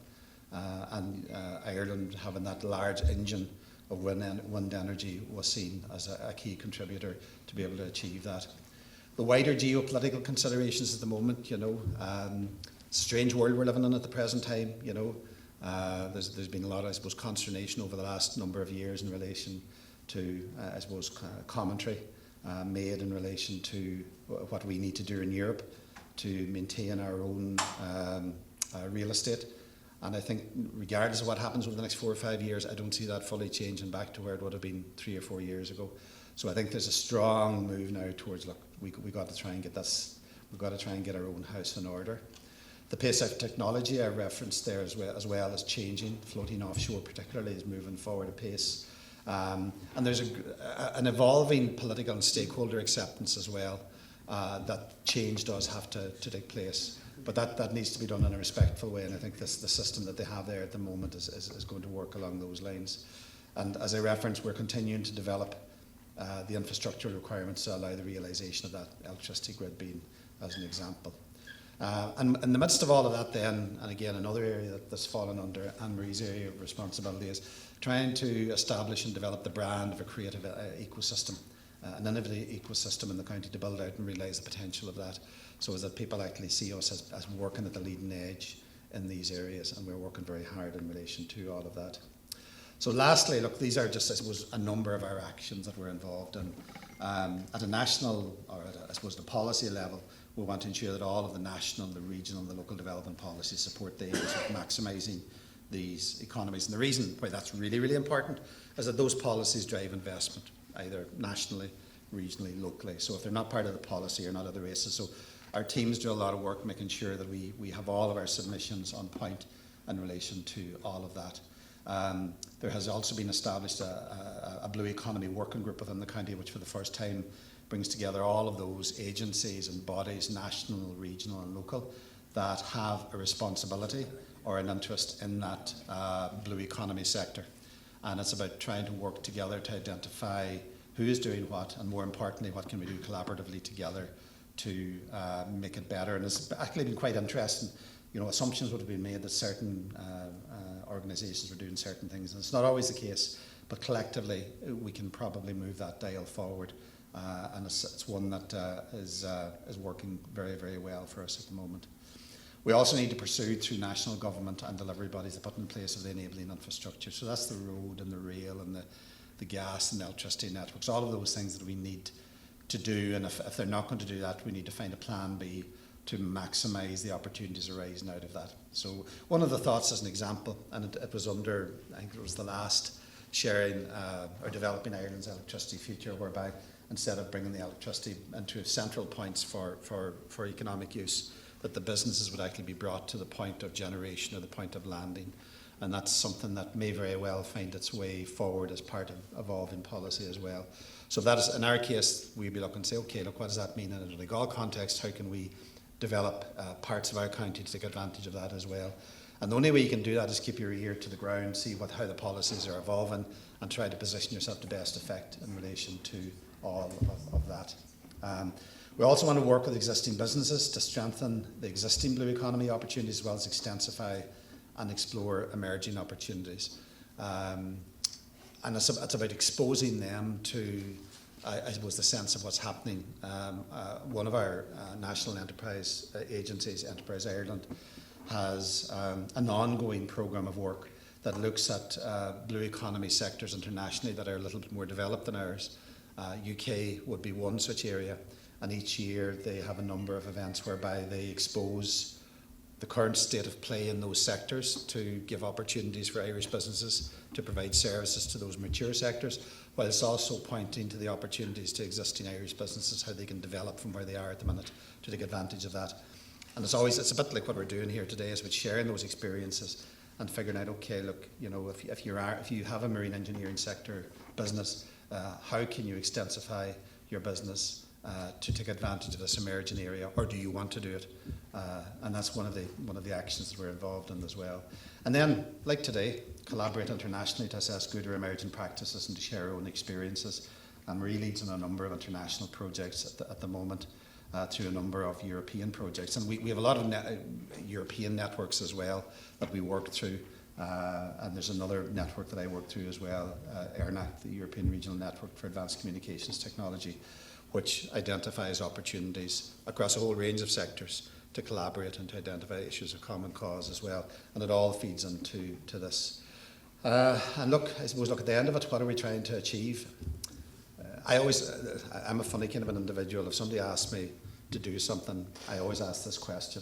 Speaker 3: And Ireland, having that large engine of wind energy, was seen as a key contributor to be able to achieve that. The wider geopolitical considerations at the moment, strange world we're living in at the present time, there's been a lot of, I suppose, consternation over the last number of years in relation to, I suppose, commentary made in relation to what we need to do in Europe to maintain our own real estate. And I think regardless of what happens over the next 4 or 5 years, I don't see that fully changing back to where it would have been 3 or 4 years ago. So I think there's a strong move now towards, look, we got to try and get this, we've got to try and get our own house in order. The pace of technology I referenced there as well as changing. Floating offshore particularly is moving forward at pace. And there's an evolving political and stakeholder acceptance as well, that change does have to take place. But that needs to be done in a respectful way, and I think the system that they have there at the moment is going to work along those lines. And as I referenced, we're continuing to develop the infrastructure requirements to allow the realisation of that electricity grid being as an example. And in the midst of all of that then, and again another area that's fallen under Anne-Marie's area of responsibility, is trying to establish and develop the brand of a creative ecosystem, an innovative ecosystem in the county to build out and realise the potential of that, so as that people actually see us as working at the leading edge in these areas, and we're working very hard in relation to all of that. So lastly, look, these are just, I suppose, a number of our actions that we're involved in. At a national, or at I suppose the policy level, we want to ensure that all of the national, the regional and the local development policies support the aims of maximising these economies. And the reason why that's really, really important is that those policies drive investment, either nationally, regionally, locally. So if they're not part of the policy, you're not at the races. So our teams do a lot of work making sure that we have all of our submissions on point in relation to all of that. There has also been established a Blue Economy working group within the county, which for the first time brings together all of those agencies and bodies, national, regional and local, that have a responsibility or an interest in that Blue Economy sector. And it's about trying to work together to identify who is doing what, and more importantly, what can we do collaboratively together to make it better. And it's actually been quite interesting. Assumptions would have been made that certain organisations were doing certain things, and it's not always the case, but collectively we can probably move that dial forward, and it's one that is working very, very well for us at the moment. We also need to pursue through national government and delivery bodies the put in place of the enabling infrastructure. So that's the road and the rail and the gas and the electricity networks, all of those things that we need to do, and if they're not going to do that, we need to find a plan B to maximise the opportunities arising out of that. So one of the thoughts as an example, and it was under, I think it was the last sharing or developing Ireland's electricity future, whereby instead of bringing the electricity into central points for economic use, that the businesses would actually be brought to the point of generation or the point of landing. And that's something that may very well find its way forward as part of evolving policy as well. So that is, in our case, we'd be looking and say, okay, look, what does that mean in a legal context? How can we develop parts of our county to take advantage of that as well? And the only way you can do that is keep your ear to the ground, see how the policies are evolving, and try to position yourself to best effect in relation to all of that. We also want to work with existing businesses to strengthen the existing blue economy opportunities as well as extensify and explore emerging opportunities. And it's about exposing them to, I suppose, the sense of what's happening. One of our national enterprise agencies, Enterprise Ireland, has an ongoing programme of work that looks at blue economy sectors internationally that are a little bit more developed than ours. UK would be one such area, and each year they have a number of events whereby they expose the current state of play in those sectors to give opportunities for Irish businesses to provide services to those mature sectors, while it's also pointing to the opportunities to existing Irish businesses, how they can develop from where they are at the minute to take advantage of that. And it's a bit like what we're doing here today, is about sharing those experiences and figuring out, okay, look, you know, if you have a marine engineering sector business, how can you extensify your business to take advantage of this emerging area, or do you want to do it? And that's one of the actions that we're involved in as well. And then, like today, collaborate internationally to assess good or emerging practices and to share our own experiences. And we're leads on a number of international projects at the moment, through a number of European projects. And we have a lot of European networks as well that we work through. And there's another network that I work through as well, ERNAC, the European Regional Network for Advanced Communications Technology, which identifies opportunities across a whole range of sectors to collaborate and to identify issues of common cause as well. And it all feeds into this. And look, I suppose, at the end of it, what are we trying to achieve? I'm a funny kind of an individual. If somebody asks me to do something, I always ask this question: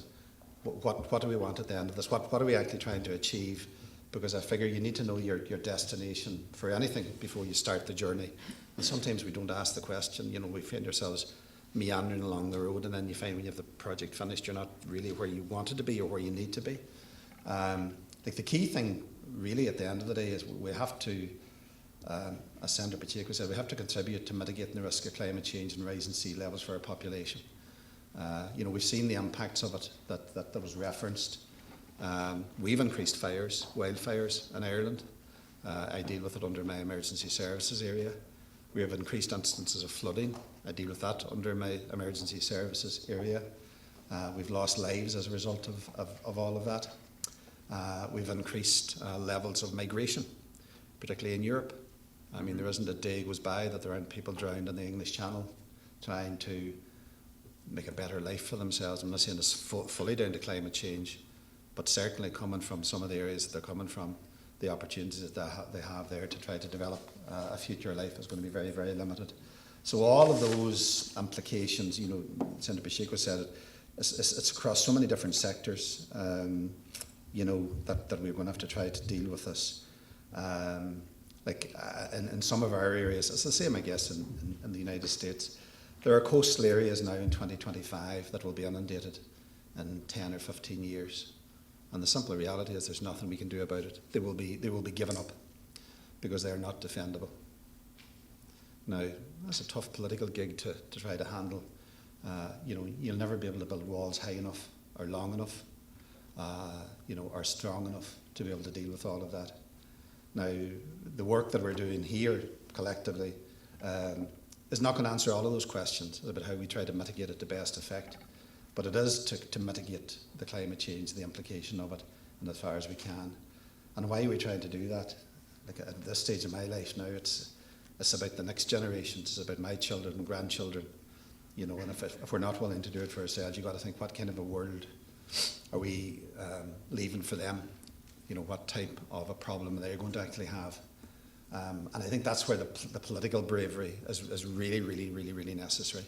Speaker 3: what do we want at the end of this? What are we actually trying to achieve? Because I figure you need to know your destination for anything before you start the journey. And sometimes we don't ask the question. You know, we find ourselves meandering along the road, and then you find when you have the project finished, you're not really where you wanted to be or where you need to be. Like the key thing, really, at the end of the day, is we have to, as Senator Pacheco said, we have to contribute to mitigating the risk of climate change and rising sea levels for our population. You know, we've seen the impacts of it that was referenced. We've increased wildfires in Ireland. I deal with it under my emergency services area. We have increased instances of flooding. I deal with that under my emergency services area. We've lost lives as a result of all of that. We've increased levels of migration, particularly in Europe. I mean, there isn't a day goes by that there aren't people drowned in the English Channel trying to make a better life for themselves. I'm not saying it's fully down to climate change, but certainly coming from some of the areas that they're coming from, the opportunities that they have there to try to develop a future life is going to be very, very limited. So all of those implications, you know, Senator Pacheco said it, it's across so many different sectors, you know, that we're going to have to try to deal with this. In some of our areas, it's the same, I guess, in the United States. There are coastal areas now in 2025 that will be inundated in 10 or 15 years. And the simple reality is there's nothing we can do about it. They will be given up because they are not defendable. Now, that's a tough political gig to try to handle. You know, you'll never be able to build walls high enough or long enough, you know, or strong enough to be able to deal with all of that. Now, the work that we're doing here collectively is not going to answer all of those questions about how we try to mitigate it to best effect. But it is to mitigate the climate change, the implication of it, and as far as we can. And why are we trying to do that? Like at this stage of my life now, it's about the next generation. It's about my children and grandchildren. You know, and if we're not willing to do it for ourselves, you've got to think, what kind of a world are we leaving for them? You know, what type of a problem they're going to actually have? And I think that's where the political bravery is really, really, really, really necessary.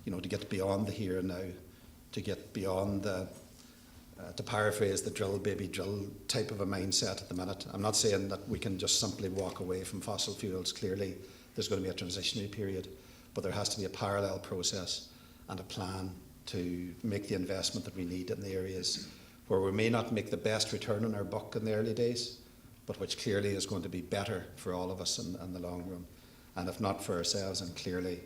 Speaker 3: You know, to get beyond the here and now, to get beyond to paraphrase the drill baby drill type of a mindset at the minute. I'm not saying that we can just simply walk away from fossil fuels. Clearly, there's going to be a transitionary period, but there has to be a parallel process and a plan to make the investment that we need in the areas where we may not make the best return on our buck in the early days, but which clearly is going to be better for all of us in the long run. And if not for ourselves, and clearly,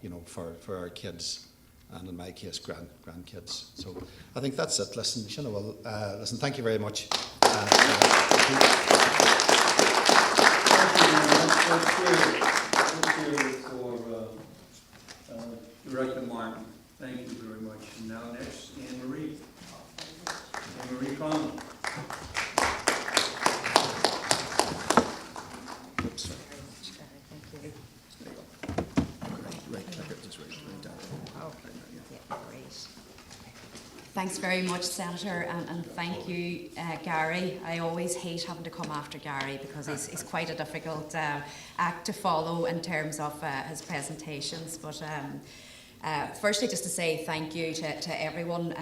Speaker 3: you know, for our kids, and in my case, grandkids. So I think that's it. Listen, you know, well, listen, thank you very much.
Speaker 2: Thank you for
Speaker 6: Great. Thanks very much, Senator, and thank you, Gary. I always hate having to come after Gary because he's quite a difficult act to follow in terms of his presentations. But firstly, just to say thank you to everyone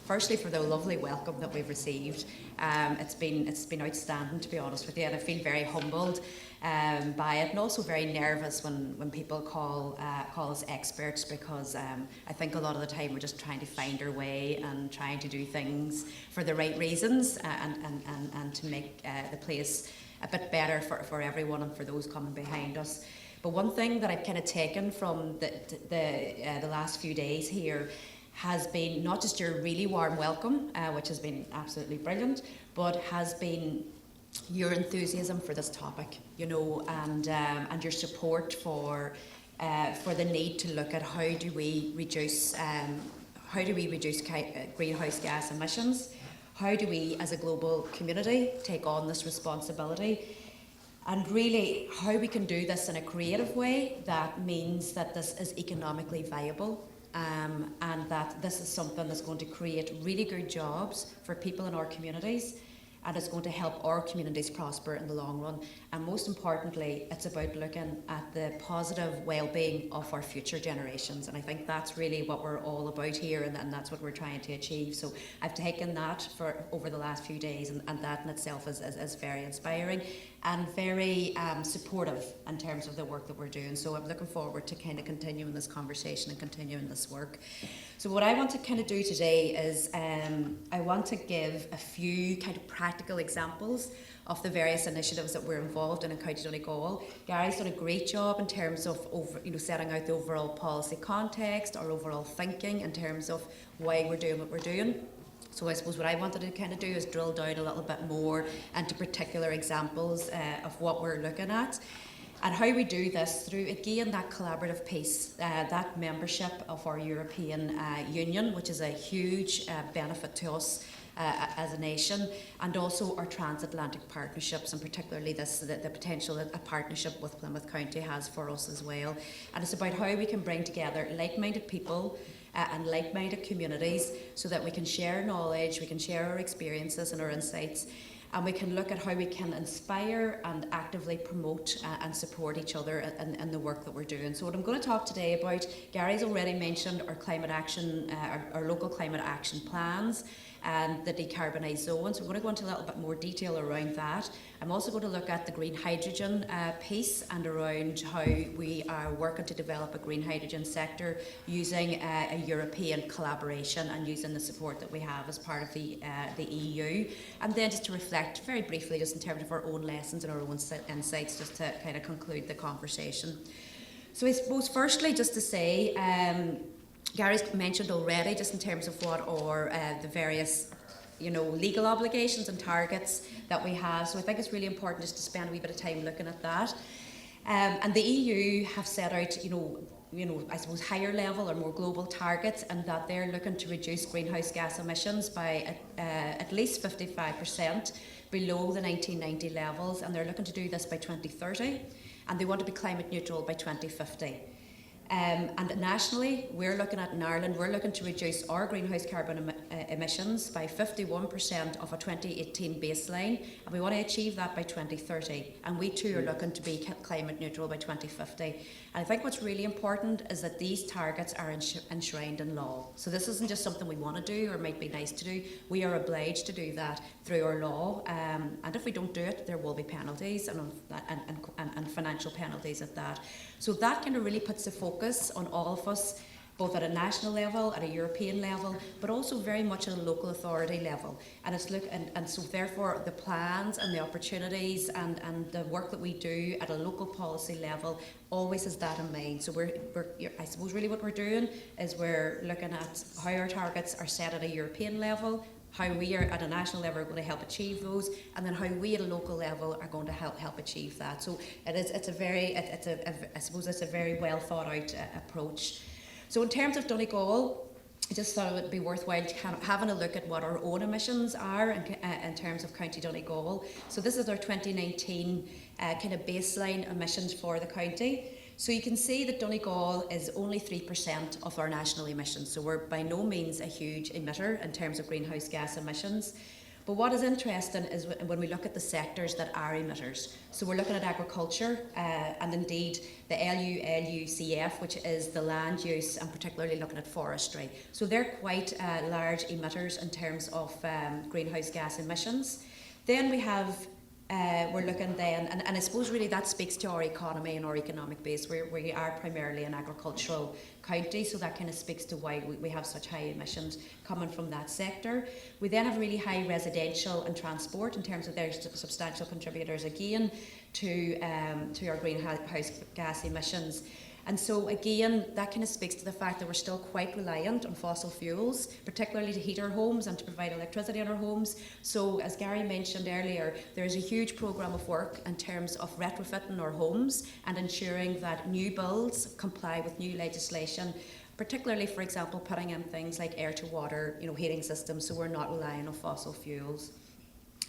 Speaker 6: firstly for the lovely welcome that we've received. It's been outstanding, to be honest with you, and I feel very humbled by it, and also very nervous when people call us experts, because I think a lot of the time we're just trying to find our way and trying to do things for the right reasons and to make the place a bit better for everyone and for those coming behind us. But one thing that I've kind of taken from the last few days here has been not just your really warm welcome, which has been absolutely brilliant, but has been your enthusiasm for this topic, you know, and your support for the need to look at how do we reduce greenhouse gas emissions, how do we as a global community take on this responsibility, and really how we can do this in a creative way that means that this is economically viable, and that this is something that's going to create really good jobs for people in our communities, and it's going to help our communities prosper in the long run. And most importantly, it's about looking at the positive well-being of our future generations. And I think that's really what we're all about here, and that's what we're trying to achieve. So I've taken that for over the last few days, and that in itself is very inspiring and very supportive in terms of the work that we're doing. So I'm looking forward to kind of continuing this conversation and continuing this work. So what I want to kind of do today is I want to give a few kind of practical examples of the various initiatives that we're involved in County Donegal. Gary's done a great job in terms of setting out the overall policy context, our overall thinking in terms of why we're doing what we're doing. So I suppose what I wanted to kind of do is drill down a little bit more into particular examples of what we're looking at. And how we do this through, again, that collaborative piece, that membership of our European Union, which is a huge benefit to us as a nation, and also our transatlantic partnerships, and particularly the potential that a partnership with Plymouth County has for us as well. And it's about how we can bring together like-minded people and like-minded communities so that we can share knowledge, we can share our experiences and our insights, and we can look at how we can inspire and actively promote and support each other in the work that we're doing. So what I'm going to talk today about, Gary's already mentioned our climate action, our local climate action plans and the decarbonised zone. So we're going to go into a little bit more detail around that. I'm also going to look at the green hydrogen piece and around how we are working to develop a green hydrogen sector using a European collaboration and using the support that we have as part of the EU. And then just to reflect very briefly just in terms of our own lessons and our own insights, just to kind of conclude the conversation. So I suppose firstly just to say, Gary's mentioned already just in terms of what are the various legal obligations and targets that we have. So I think it's really important just to spend a wee bit of time looking at that. And the EU have set out, I suppose higher level or more global targets, and that they're looking to reduce greenhouse gas emissions by at least 55% below the 1990 levels, and they're looking to do this by 2030, and they want to be climate neutral by 2050. And nationally, we're looking at in Ireland, we're looking to reduce our greenhouse carbon emissions by 51% of a 2018 baseline, and we want to achieve that by 2030. And we too are looking to be climate neutral by 2050. And I think what's really important is that these targets are enshrined in law. So this isn't just something we want to do or might be nice to do. We are obliged to do that through our law. And if we don't do it, there will be penalties and financial penalties at that. So that kind of really puts the focus on all of us, both at a national level, at a European level, but also very much at a local authority level. And it's so therefore the plans and the opportunities and the work that we do at a local policy level always has that in mind. So I suppose really what we're doing is we're looking at how our targets are set at a European level, how we are at a national level are going to help achieve those, and then how we at a local level are going to help achieve that. So it's a very well thought out approach. So in terms of Donegal, I just thought it would be worthwhile having a look at what our own emissions are in terms of County Donegal. So this is our 2019 kind of baseline emissions for the county. So you can see that Donegal is only 3% of our national emissions, so we're by no means a huge emitter in terms of greenhouse gas emissions. But what is interesting is when we look at the sectors that are emitters. So we're looking at agriculture and indeed the LULUCF, which is the land use, and particularly looking at forestry. So they're quite large emitters in terms of greenhouse gas emissions. Then we have we're looking then, and I suppose really that speaks to our economy and our economic base. We are primarily an agricultural county, so that kind of speaks to why we have such high emissions coming from that sector. We then have really high residential and transport in terms of their substantial contributors again to our greenhouse gas emissions. And so again, that kind of speaks to the fact that we're still quite reliant on fossil fuels, particularly to heat our homes and to provide electricity in our homes. So as Gary mentioned earlier, there is a huge programme of work in terms of retrofitting our homes and ensuring that new builds comply with new legislation, particularly, for example, putting in things like air to water, heating systems, so we're not relying on fossil fuels.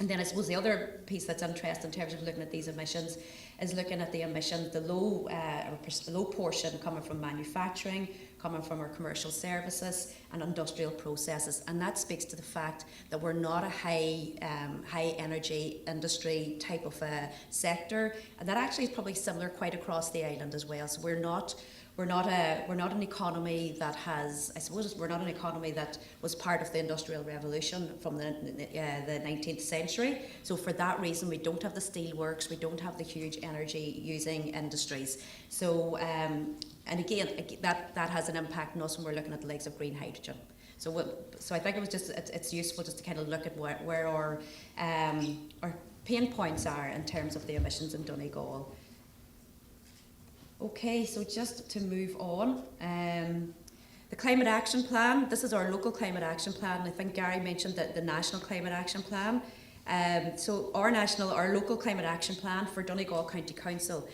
Speaker 6: And then I suppose the other piece that's interesting in terms of looking at these emissions is looking at the emissions, the low portion coming from manufacturing, coming from our commercial services and industrial processes. And that speaks to the fact that we're not a high energy industry type of a sector. And that actually is probably similar quite across the island as well. So we're not an economy that we're not an economy that was part of the Industrial Revolution from the 19th century. So for that reason, we don't have the steelworks, we don't have the huge energy using industries. So, and again, that has an impact on us when we're looking at the likes of green hydrogen. So I think it's useful just to kind of look at where our pain points are in terms of the emissions in Donegal. Okay, so just to move on, the Climate Action Plan, this is our local Climate Action Plan. I think Gary mentioned that the National Climate Action Plan. So our local Climate Action Plan for Donegal County Council,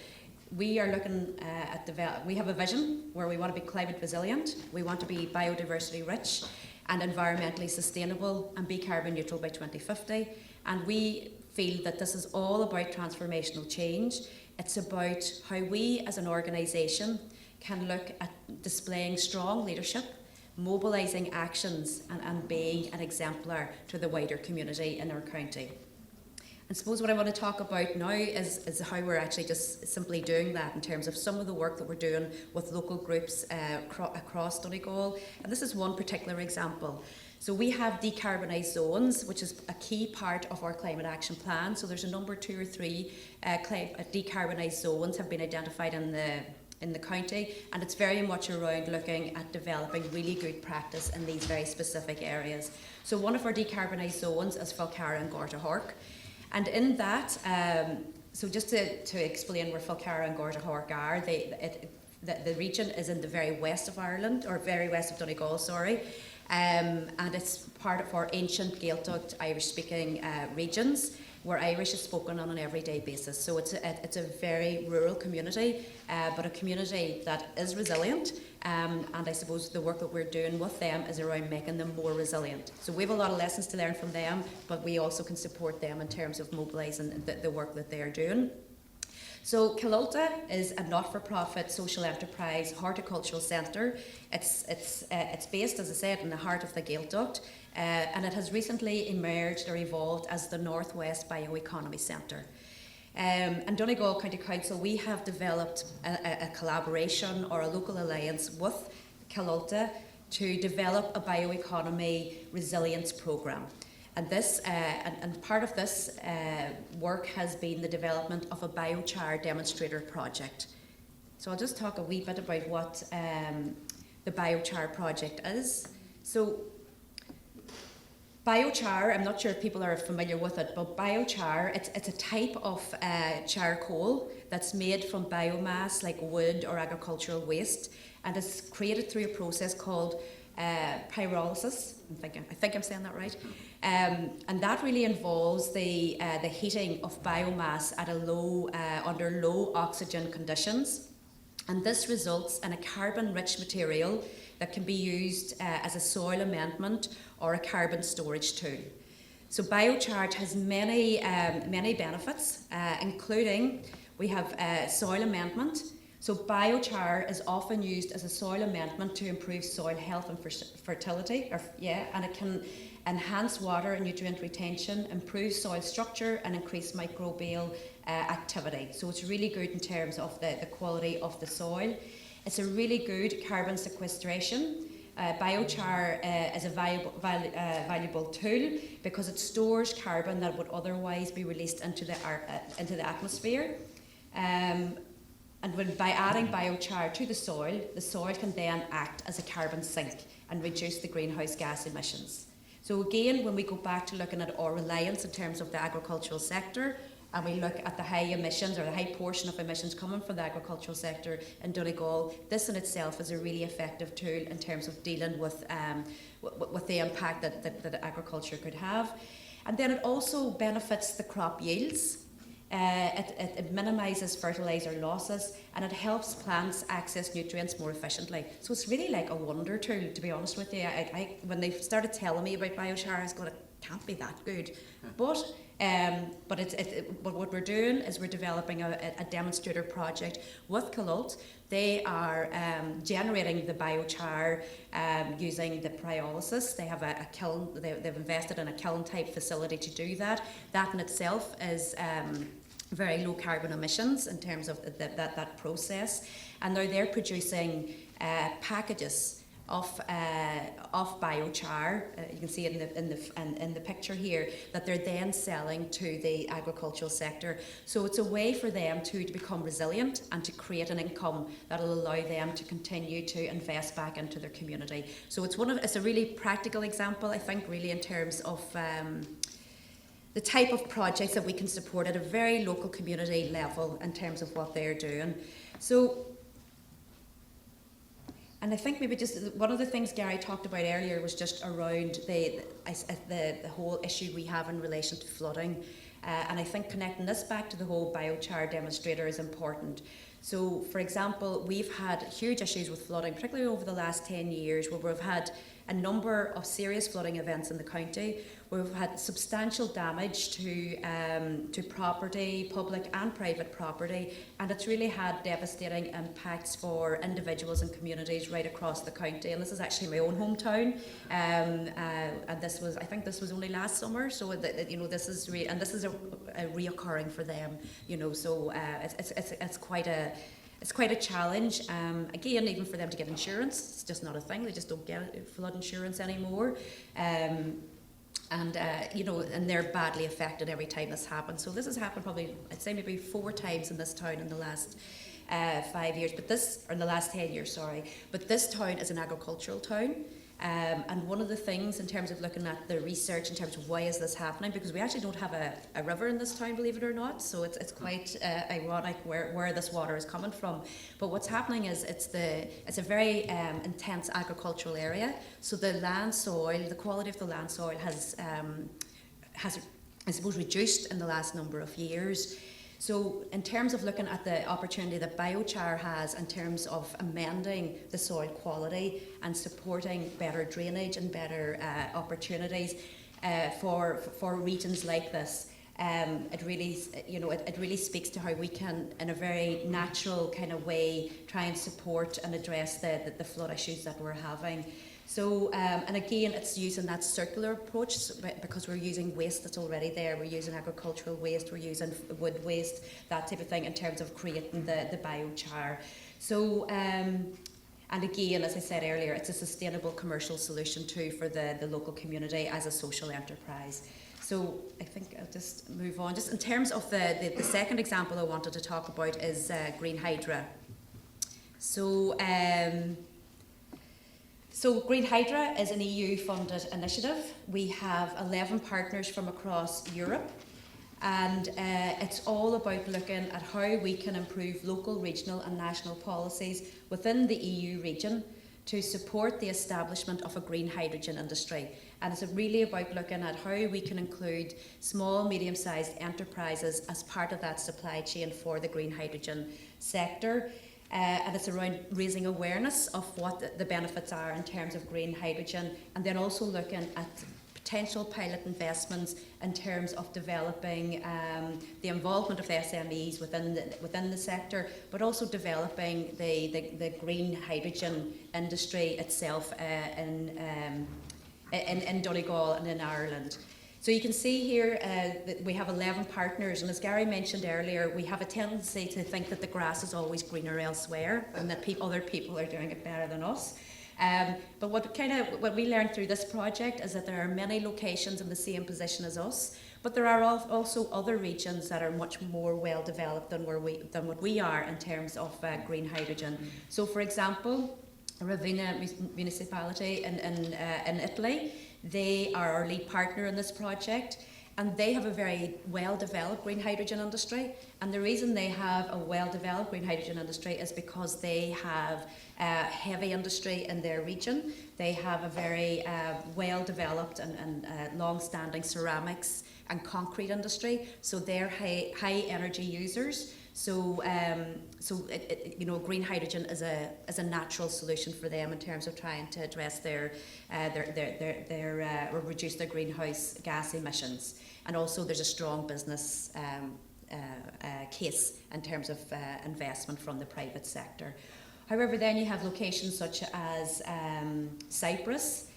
Speaker 6: we are looking we have a vision where we want to be climate resilient, we want to be biodiversity rich and environmentally sustainable and be carbon neutral by 2050. And we feel that this is all about transformational change. It's about how we as an organisation can look at displaying strong leadership, mobilising actions and being an exemplar to the wider community in our county. I suppose what I want to talk about now is how we're actually just simply doing that in terms of some of the work that we're doing with local groups across Donegal. And this is one particular example. So we have decarbonised zones, which is a key part of our climate action plan. So there's a number 2 or 3 decarbonised zones have been identified in the county, and it's very much around looking at developing really good practice in these very specific areas. So one of our decarbonised zones is Falcara and Gortahork. And in that, so just to explain where Falcara and Gortahork are, the region is in the very west of Ireland, or very west of Donegal, sorry. And it's part of our ancient Gaeltacht Irish-speaking regions, where Irish is spoken on an everyday basis. So it's a very rural community, but a community that is resilient. And I suppose the work that we're doing with them is around making them more resilient. So we have a lot of lessons to learn from them, but we also can support them in terms of mobilising the work that they're doing. So Kilolta is a not-for-profit social enterprise horticultural centre. It's based, as I said, in the heart of the Gaeltacht, and it has recently emerged or evolved as the Northwest Bioeconomy Centre. And Donegal County Council, we have developed a collaboration or a local alliance with Kilolta to develop a bioeconomy resilience programme. And this, and part of this work has been the development of a biochar demonstrator project. So I'll just talk a wee bit about what the biochar project is. So biochar, I'm not sure if people are familiar with it, but biochar, it's a type of charcoal that's made from biomass like wood or agricultural waste, and it's created through a process called pyrolysis. I think I'm saying that right. And that really involves the heating of biomass at under low oxygen conditions, and this results in a carbon-rich material that can be used as a soil amendment or a carbon storage tool. So biochar has many benefits, including we have soil amendment, So biochar is often used as a soil amendment to improve soil health and fertility, and it can enhance water and nutrient retention, improve soil structure and increase microbial activity. So it's really good in terms of the quality of the soil. It's a really good carbon sequestration. Biochar is a valuable tool because it stores carbon that would otherwise be released into the atmosphere. And by adding biochar to the soil can then act as a carbon sink and reduce the greenhouse gas emissions. So again, when we go back to looking at our reliance in terms of the agricultural sector, and we look at the high emissions or the high portion of emissions coming from the agricultural sector in Donegal, this in itself is a really effective tool in terms of dealing with the impact that agriculture could have. And then it also benefits the crop yields. It minimises fertiliser losses, and it helps plants access nutrients more efficiently. So it's really like a wonder tool, to be honest with you. When they started telling me about biochar, I was going, it can't be that good. But what we're doing is we're developing a demonstrator project with Colt. They are generating the biochar using the pyrolysis. They have a kiln. They've invested in a kiln type facility to do that. That in itself is very low carbon emissions in terms of that process. And now they're producing packages of biochar. You can see it in the picture here, that they're then selling to the agricultural sector. So it's a way for them to become resilient and to create an income that will allow them to continue to invest back into their community. So it's a really practical example, I think, really in terms of the type of projects that we can support at a very local community level in terms of what they're doing. So. And I think maybe just one of the things Gary talked about earlier was just around the whole issue we have in relation to flooding. And I think connecting this back to the whole biochar demonstrator is important. So, for example, we've had huge issues with flooding, particularly over the last 10 years, where we've had a number of serious flooding events in the county, where we've had substantial damage to property, public and private property, and it's really had devastating impacts for individuals and communities right across the county. And this is actually my own hometown, and I think this was only last summer. So this is a reoccurring for them. So it's quite a challenge. Again, even for them to get insurance, it's just not a thing. They just don't get flood insurance anymore. And they're badly affected every time this happens. So this has happened probably, I'd say maybe 4 times in this town in the last 5 years, or in the last 10 years, sorry. But this town is an agricultural town. And one of the things in terms of looking at the research in terms of why is this happening, because we actually don't have a river in this town, believe it or not, so it's quite ironic where this water is coming from. But what's happening is it's a very intense agricultural area, so the land soil, the quality of the land soil has I suppose reduced in the last number of years. So in terms of looking at the opportunity that biochar has in terms of amending the soil quality and supporting better drainage and better opportunities for regions like this, it really speaks to how we can, in a very natural kind of way, try and support and address the flood issues that we're having. So, and again, it's using that circular approach because we're using waste that's already there. We're using agricultural waste, we're using wood waste, that type of thing in terms of creating the biochar. So, and again, as I said earlier, it's a sustainable commercial solution too for the local community as a social enterprise. So I think I'll just move on. Just in terms of the second example I wanted to talk about is Green Hydra. So Green Hydra is an EU-funded initiative. We have 11 partners from across Europe, and it's all about looking at how we can improve local, regional and national policies within the EU region to support the establishment of a green hydrogen industry. And it's really about looking at how we can include small, medium-sized enterprises as part of that supply chain for the green hydrogen sector. And it's around raising awareness of what the benefits are in terms of green hydrogen, and then also looking at potential pilot investments in terms of developing the involvement of SMEs within the sector, but also developing the green hydrogen industry itself in Donegal and in Ireland. So you can see here that we have 11 partners, and as Gary mentioned earlier, we have a tendency to think that the grass is always greener elsewhere and that other people are doing it better than us. But what we learned through this project is that there are many locations in the same position as us, but there are also other regions that are much more well developed than what we are in terms of green hydrogen. So, for example, Ravenna municipality in Italy, they are our lead partner in this project, and they have a very well-developed green hydrogen industry. And the reason they have a well-developed green hydrogen industry is because they have heavy industry in their region. They have a very well-developed and long-standing ceramics and concrete industry, so they're high energy users. So, green hydrogen is a natural solution for them in terms of trying to address their or reduce their greenhouse gas emissions. And also, there's a strong business case in terms of investment from the private sector. However, then you have locations such as Cyprus,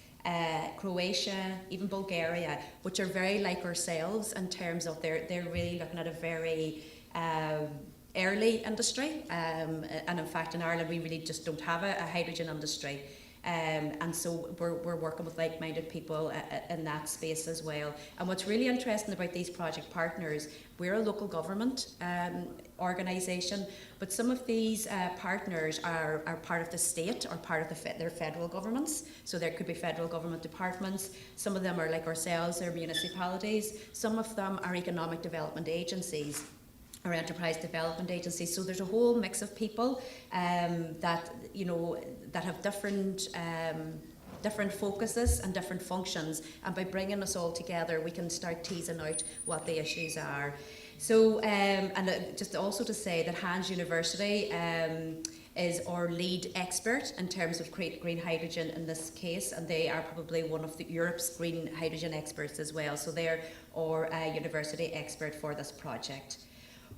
Speaker 6: Croatia, even Bulgaria, which are very like ourselves in terms of they're really looking at a very early industry, and in fact in Ireland we really just don't have a hydrogen industry, and so we're working with like-minded people in that space as well. And what's really interesting about these project partners, we're a local government organisation, but some of these partners are part of the state or part of their federal governments. So there could be federal government departments. Some of them are like ourselves, they're municipalities. Some of them are economic development agencies or enterprise development agencies. So there's a whole mix of people that have different focuses and different functions, and by bringing us all together we can start teasing out what the issues are. So just also to say that Hans University is our lead expert in terms of green hydrogen in this case, and they are probably one of Europe's green hydrogen experts as well. So they're our university expert for this project.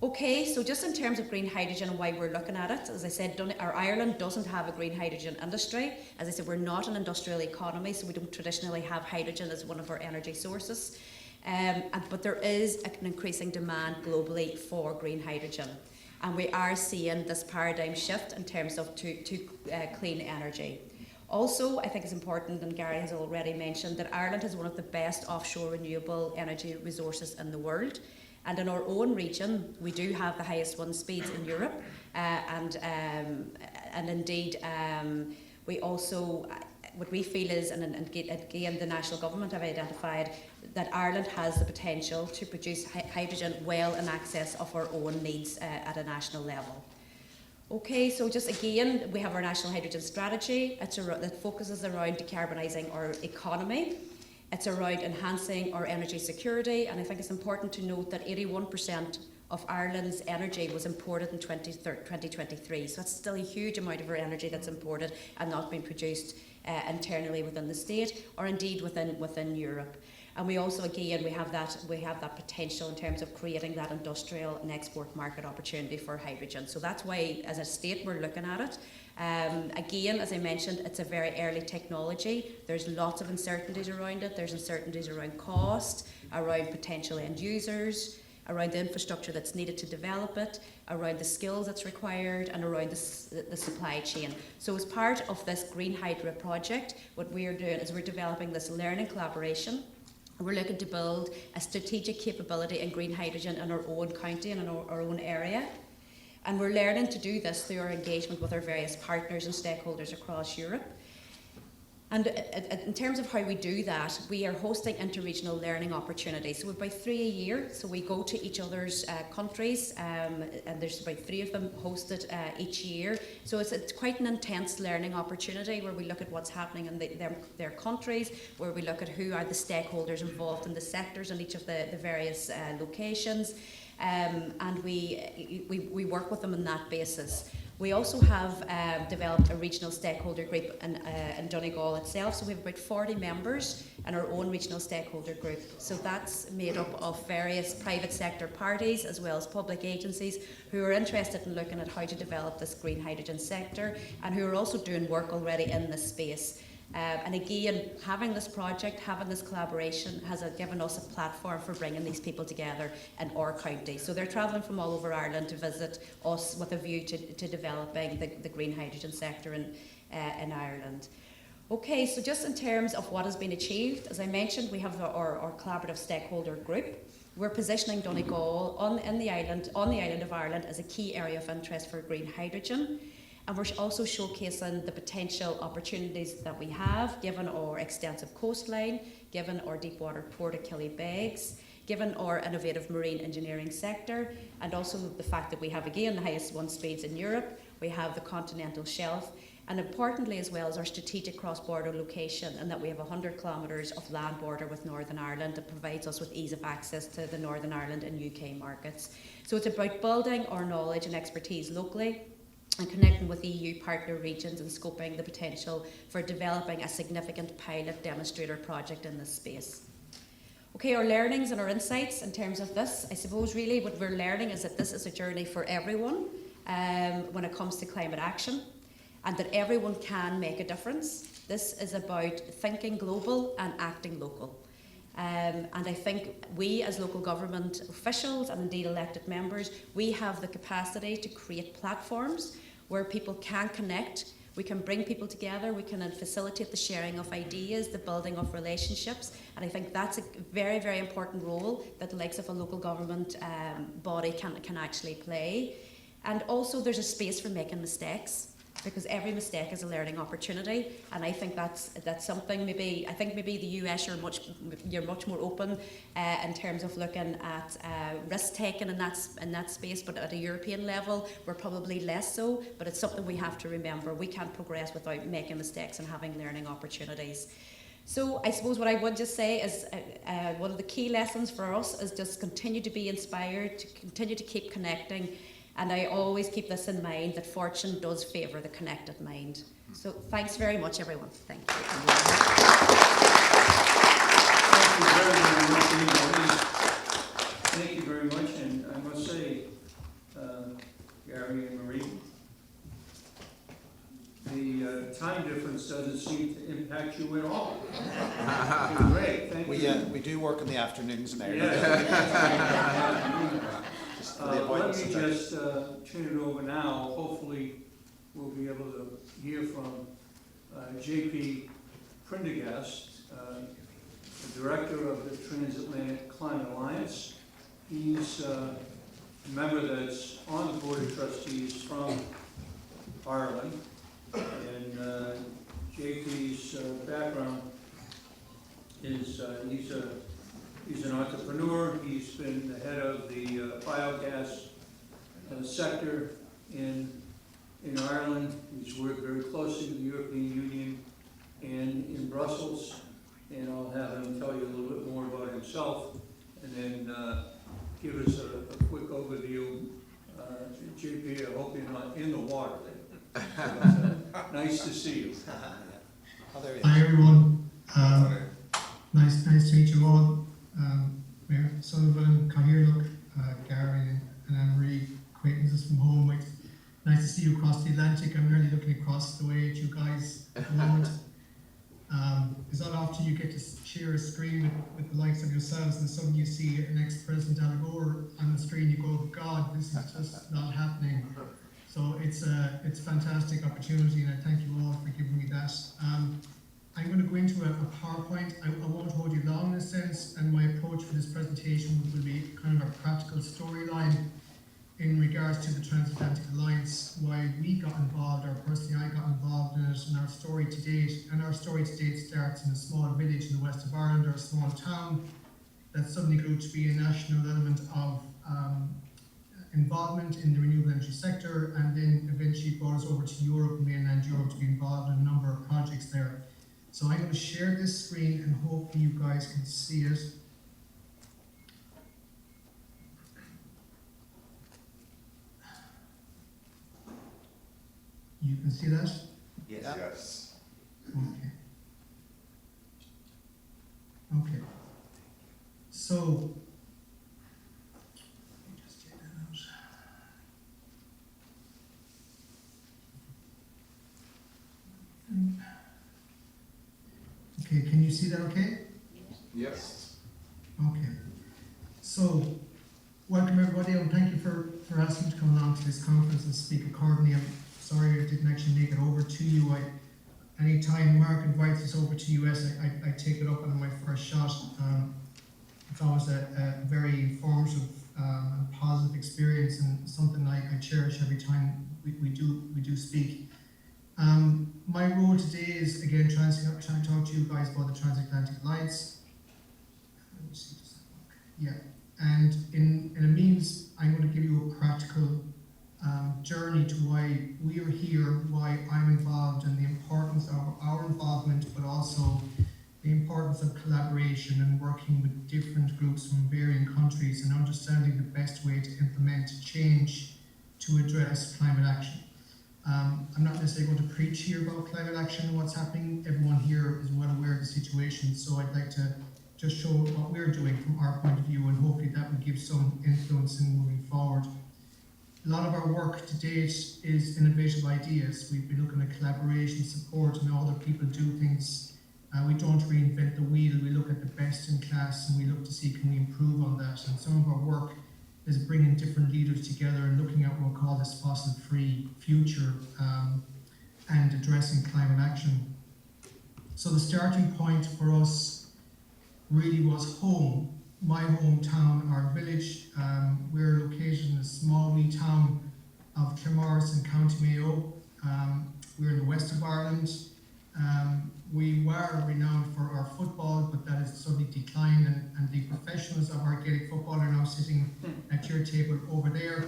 Speaker 6: Okay, so just in terms of green hydrogen and why we're looking at it, as I said, Ireland doesn't have a green hydrogen industry. As I said, we're not an industrial economy, so we don't traditionally have hydrogen as one of our energy sources. But there is an increasing demand globally for green hydrogen. And we are seeing this paradigm shift in terms of to clean energy. Also, I think it's important, and Gary has already mentioned, that Ireland has one of the best offshore renewable energy resources in the world. And in our own region, we do have the highest wind speeds in Europe, and indeed, we also, what we feel is, and again the national government have identified, that Ireland has the potential to produce hydrogen well in excess of our own needs at a national level. Okay, so just again, we have our national hydrogen strategy. That focuses around decarbonising our economy. It's around enhancing our energy security, and I think it's important to note that 81% of Ireland's energy was imported in 2023. So that's still a huge amount of our energy that's imported and not being produced internally within the state, or indeed within Europe. And we also, again, we have that potential in terms of creating that industrial and export market opportunity for hydrogen. So that's why, as a state, we're looking at it. Again, as I mentioned, it's a very early technology. There's lots of uncertainties around it. There's uncertainties around cost, around potential end users, around the infrastructure that's needed to develop it, around the skills that's required, and around the supply chain. So as part of this Green Hydro project, what we're doing is we're developing this learning collaboration. We're looking to build a strategic capability in green hydrogen in our own county and in our own area. And we're learning to do this through our engagement with our various partners and stakeholders across Europe. And in terms of how we do that, we are hosting interregional learning opportunities. So we've about 3 a year. So we go to each other's countries, and there's about 3 of them hosted each year. So it's quite an intense learning opportunity where we look at what's happening in their countries, where we look at who are the stakeholders involved in the sectors in each of the various locations. And we work with them on that basis. We also have developed a regional stakeholder group in Donegal itself, so we have about 40 members in our own regional stakeholder group. So that's made up of various private sector parties as well as public agencies who are interested in looking at how to develop this green hydrogen sector and who are also doing work already in this space. And again, having this project, having this collaboration has given us a platform for bringing these people together in our county. So they're travelling from all over Ireland to visit us with a view to developing the green hydrogen sector in Ireland. Okay, so just in terms of what has been achieved, as I mentioned, we have our collaborative stakeholder group. We're positioning Donegal on the island of Ireland as a key area of interest for green hydrogen. And we're also showcasing the potential opportunities that we have, given our extensive coastline, given our deep water port at Killybegs, given our innovative marine engineering sector, and also the fact that we have, again, the highest wind speeds in Europe, we have the continental shelf, and importantly as well as our strategic cross-border location, and that we have 100 kilometres of land border with Northern Ireland that provides us with ease of access to the Northern Ireland and UK markets. So it's about building our knowledge and expertise locally, and connecting with EU partner regions and scoping the potential for developing a significant pilot demonstrator project in this space. Okay, our learnings and our insights in terms of this, I suppose really what we're learning is that this is a journey for everyone when it comes to climate action, and that everyone can make a difference. This is about thinking global and acting local. And I think we as local government officials and indeed elected members, we have the capacity to create platforms where people can connect, we can bring people together, we can facilitate the sharing of ideas, the building of relationships, and I think that's a very, very important role that the likes of a local government body can actually play. And also there's a space for making mistakes, because every mistake is a learning opportunity, and I think that's something maybe the US you're much more open in terms of looking at risk taking in that space, but at a European level we're probably less so. But it's something we have to remember. We can't progress without making mistakes and having learning opportunities. So I suppose what I would just say is one of the key lessons for us is just continue to be inspired, to continue to keep connecting. And I always keep this in mind, that fortune does favour the connected mind. So thanks very much, everyone. Thank you.
Speaker 2: Thank you very much. And I must say, Gary and Marie, the time difference doesn't seem to impact you at all. Great, thank you.
Speaker 3: We do work in the afternoons in Ireland.
Speaker 2: Yes. Let me just turn it over now. Hopefully we'll be able to hear from J.P. Prendergast, the director of the Transatlantic Climate Alliance. He's a member that's on the Board of Trustees from Ireland. And J.P.'s background is he's an entrepreneur. He's been the head of the biogas sector in Ireland. He's worked very closely with the European Union and in Brussels. And I'll have him tell you a little bit more about himself, and then give us a quick overview. JP, I hope you're not in the water. Nice to see you.
Speaker 5: Hi everyone. Nice to meet you all. Mayor Sullivan, Cahirlook, Gary and Anne-Marie, acquaintances from home. It's nice to see you across the Atlantic. I'm really looking across the way at you guys at the moment. It's not often you get to share a screen with the likes of yourselves, and suddenly you see an ex-President Al Gore on the screen. You go, God, this is just not happening. So it's a fantastic opportunity, and I thank you all for giving me that. I'm going to go into a PowerPoint. I won't hold you long in a sense, and my approach for this presentation will be kind of a practical storyline in regards to the Transatlantic Alliance, why we got involved, or personally I got involved in it, and our story to date. And our story to date starts in a small village in the west of Ireland, or a small town, that suddenly grew to be a national element of involvement in the renewable energy sector, and then eventually brought us over to Europe, mainland Europe, to be involved in a number of projects there. So I'm going to share this screen, and hopefully you guys can see it. You can see that?
Speaker 7: Yes.
Speaker 3: Yeah.
Speaker 7: Yes.
Speaker 5: Okay. Okay. So, let me just take that out. Okay, can you see that okay?
Speaker 7: Yes.
Speaker 5: Okay. So, welcome everybody, and thank you for asking to come along to this conference and speak accordingly. I'm sorry I didn't actually make it over to you. Anytime Mark invites us over to US, I take it up on my first shot. It's always a very informative and positive experience, and something I cherish every time we do speak. My role today is again trying to talk to you guys about the Transatlantic Alliance. Let me see, does that work? Yeah, and in a means, I'm going to give you a practical journey to why we are here, why I'm involved, and the importance of our involvement, but also the importance of collaboration and working with different groups from varying countries and understanding the best way to implement change to address climate action. I'm not necessarily going to preach here about climate action and what's happening. Everyone here is well aware of the situation, so I'd like to just show what we're doing from our point of view, and hopefully that will give some influence in moving forward. A lot of our work to date is innovative ideas. We've been looking at collaboration, support, and how other people do things. We don't reinvent the wheel. We look at the best in class and we look to see can we improve on that. And some of our work is bringing different leaders together and looking at what we'll call this fossil-free future and addressing climate action. So the starting point for us really was home. My hometown, our village. We're located in a small wee town of Clamorris in County Mayo. We're in the west of Ireland. We were renowned for our football, but that has suddenly declined, and the professionals of our Gaelic football are now sitting at your table over there,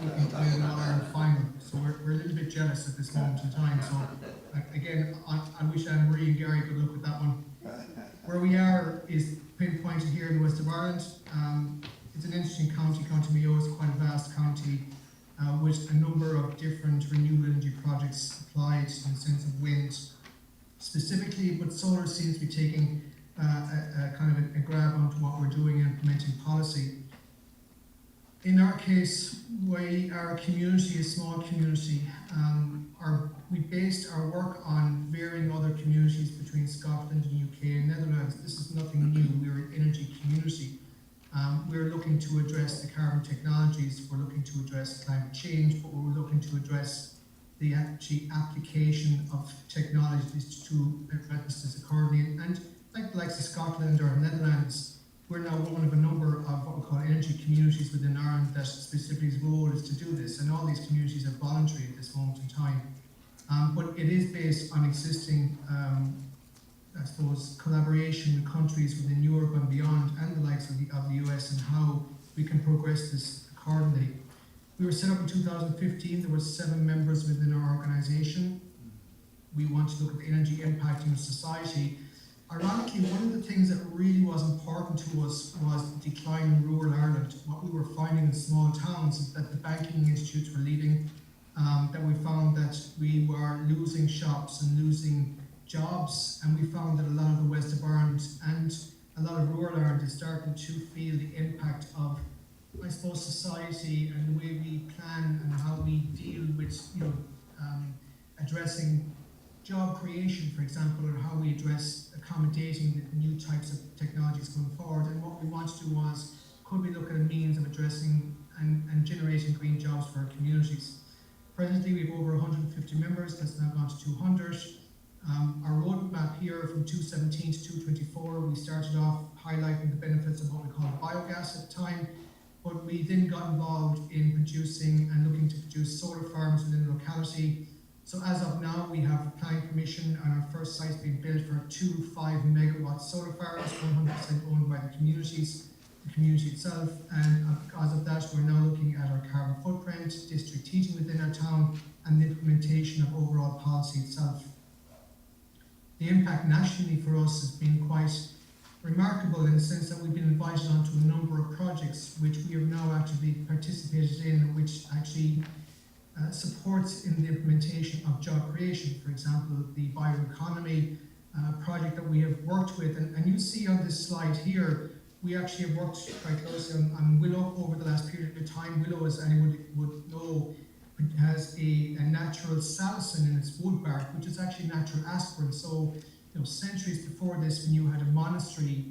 Speaker 5: looking to win an All-Ireland final. So we're a little bit jealous at this moment in time. So again, I wish Anne-Marie and Gary good luck with that one. Where we are is pinpointed here in the west of Ireland. It's an interesting county. County Mayo is quite a vast county with a number of different renewable energy projects applied in the sense of wind specifically, but solar seems to be taking a kind of a grab onto what we're doing and implementing policy. In our case, we are a community, a small community. We based our work on varying other communities between Scotland and UK and Netherlands. This is nothing new. We're an energy community. We're looking to address the carbon technologies. We're looking to address climate change, but we're looking to address the application of technologies to address this accordingly. And like the likes of Scotland or Netherlands, we're now one of a number of what we call energy communities within Ireland that specifically role is to do this. And all these communities are voluntary at this moment in time. But it is based on existing, I suppose, collaboration with countries within Europe and beyond, and the likes of the US, and how we can progress this accordingly. We were set up in 2015. There were 7 members within our organisation. We want to look at the energy impacting on society. Ironically, one of the things that really was important to us was the decline in rural Ireland. What we were finding in small towns is that the banking institutes were leaving, that we found that we were losing shops and losing jobs, and we found that a lot of the west of Ireland and a lot of rural Ireland is starting to feel the impact of, I suppose, society and the way we plan and how we deal with, addressing job creation, for example, or how we address accommodating the new types of technologies going forward. And what we wanted to do was, could we look at a means of addressing and generating green jobs for our communities? Presently, we have over 150 members. That's now gone to 200. Our roadmap here from 2017 to 2024, we started off highlighting the benefits of what we call biogas at the time. But we then got involved in producing and looking to produce solar farms within the locality. So as of now, we have planning permission and our first site's being built for 2 5-megawatt solar farms, 100% owned by the communities, the community itself. And because of that, we're now looking at our carbon footprint, district heating within our town, and the implementation of overall policy itself. The impact nationally for us has been quite remarkable in the sense that we've been invited onto a number of projects which we have now actually participated in, which actually support supports in the implementation of job creation. For example, the bioeconomy project that we have worked with, and you see on this slide here, we actually have worked quite closely on willow over the last period of time. Willow, as anyone would know, has a natural salicin in its wood bark, which is actually natural aspirin. So, centuries before this, when you had a monastery,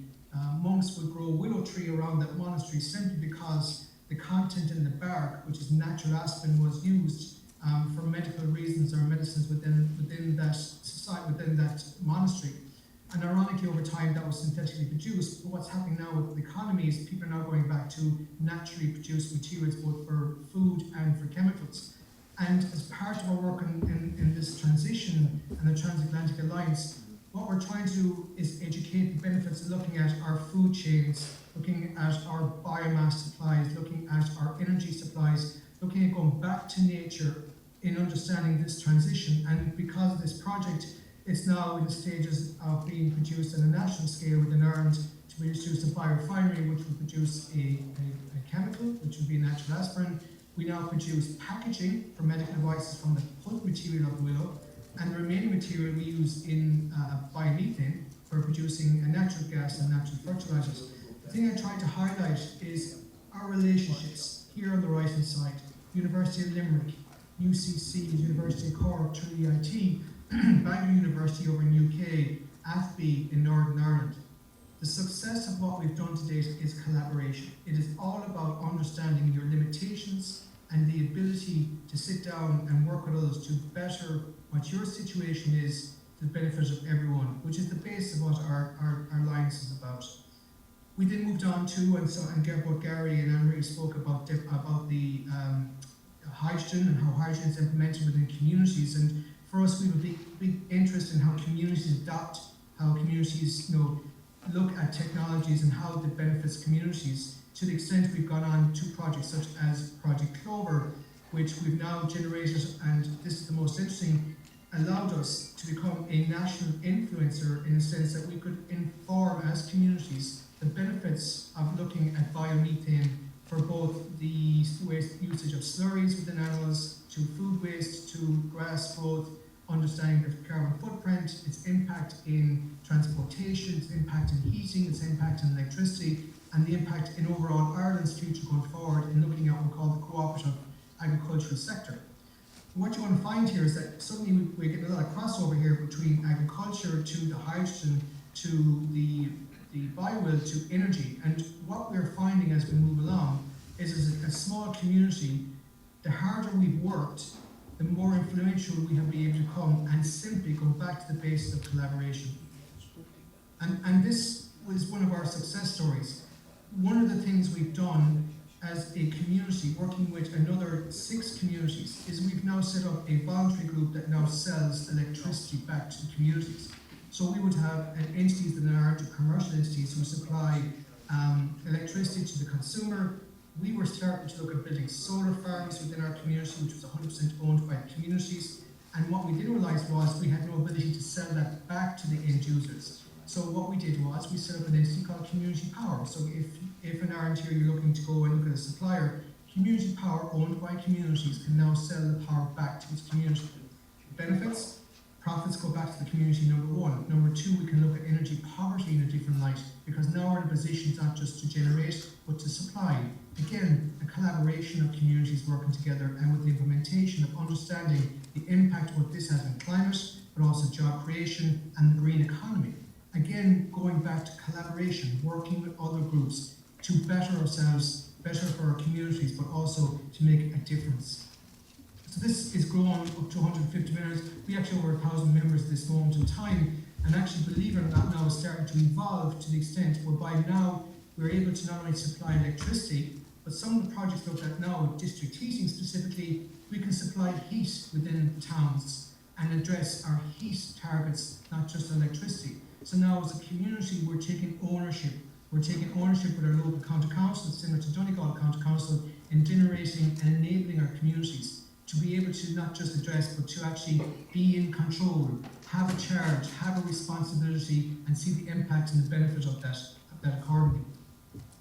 Speaker 5: monks would grow a willow tree around that monastery simply because the content in the bark, which is natural aspirin, was used for medical reasons or medicines within that society, within that monastery. And ironically, over time, that was synthetically produced. But what's happening now with the economy is people are now going back to naturally produced materials, both for food and for chemicals. And as part of our work in this transition and the Transatlantic Alliance, what we're trying to do is educate the benefits of looking at our food chains, looking at our biomass supplies, looking at our energy supplies, looking at going back to nature in understanding this transition. And because of this project, it's now in the stages of being produced on a national scale within Ireland to produce a biorefinery which will produce a chemical, which will be natural aspirin. We now produce packaging for medical devices from the pulp material of willow, and the remaining material we use in biomethane for producing a natural gas and natural fertilizers. The thing I tried to highlight is our relationships. Here on the right hand side, University of Limerick, UCC, University of Cork, Trinity IT, Bangor University over in UK, AFB in Northern Ireland. The success of what we've done to date is collaboration. It is all about understanding your limitations and the ability to sit down and work with others to better what your situation is to the benefit of everyone, which is the base of what our alliance is about. We then moved on to, and both Gary and Anne-Marie spoke about the hydrogen and how hydrogen is implemented within communities. And for us, we have a big interest in how communities adopt, how communities look at technologies and how it benefits communities. To the extent we've gone on to projects such as Project Clover, which we've now generated, and this is the most interesting, allowed us to become a national influencer in the sense that we could inform as communities the benefits of looking at biomethane for both the waste usage of slurries within animals, to food waste, to grass growth, understanding the carbon footprint, its impact in transportation, its impact in heating, its impact in electricity, and the impact in overall Ireland's future going forward in looking at what we call the cooperative agricultural sector. What you want to find here is that suddenly we're getting a lot of crossover here between agriculture to the hydrogen to the biofuel to energy. And what we're finding as we move along is as a small community, the harder we've worked, the more influential we have been able to come and simply go back to the basis of collaboration. And this was one of our success stories. One of the things we've done as a community, working with another 6 communities, is we've now set up a voluntary group that now sells electricity back to the communities. So we would have entities that are commercial entities who supply electricity to the consumer. We were starting to look at building solar farms within our community, which was 100% owned by the communities. And what we didn't realize was we had no ability to sell that back to the end users. So what we did was we set up an entity called Community Power. So if in Ireland here you're looking to go and look at a supplier, Community Power owned by communities can now sell the power back to its community. Benefits, profits go back to the community, number 1. Number 2, we can look at energy poverty in a different light, because now we're in a position not just to generate, but to supply. Again, a collaboration of communities working together, and with the implementation of understanding the impact of what this has on climate, but also job creation and the green economy. Again, going back to collaboration, working with other groups to better ourselves, better for our communities, but also to make a difference. So this is grown up to 150 members. We actually over 1,000 members at this moment in time, and actually, believe it or not, now it's starting to evolve to the extent whereby now we're able to not only supply electricity, but some of the projects looked at now with district heating specifically, we can supply heat within towns and address our heat targets, not just electricity. So now as a community, we're taking ownership. We're taking ownership with our local county council, similar to Donegal County Council, in generating and enabling our communities to be able to not just address, but to actually be in control, have a charge, have a responsibility, and see the impact and the benefit of that accordingly.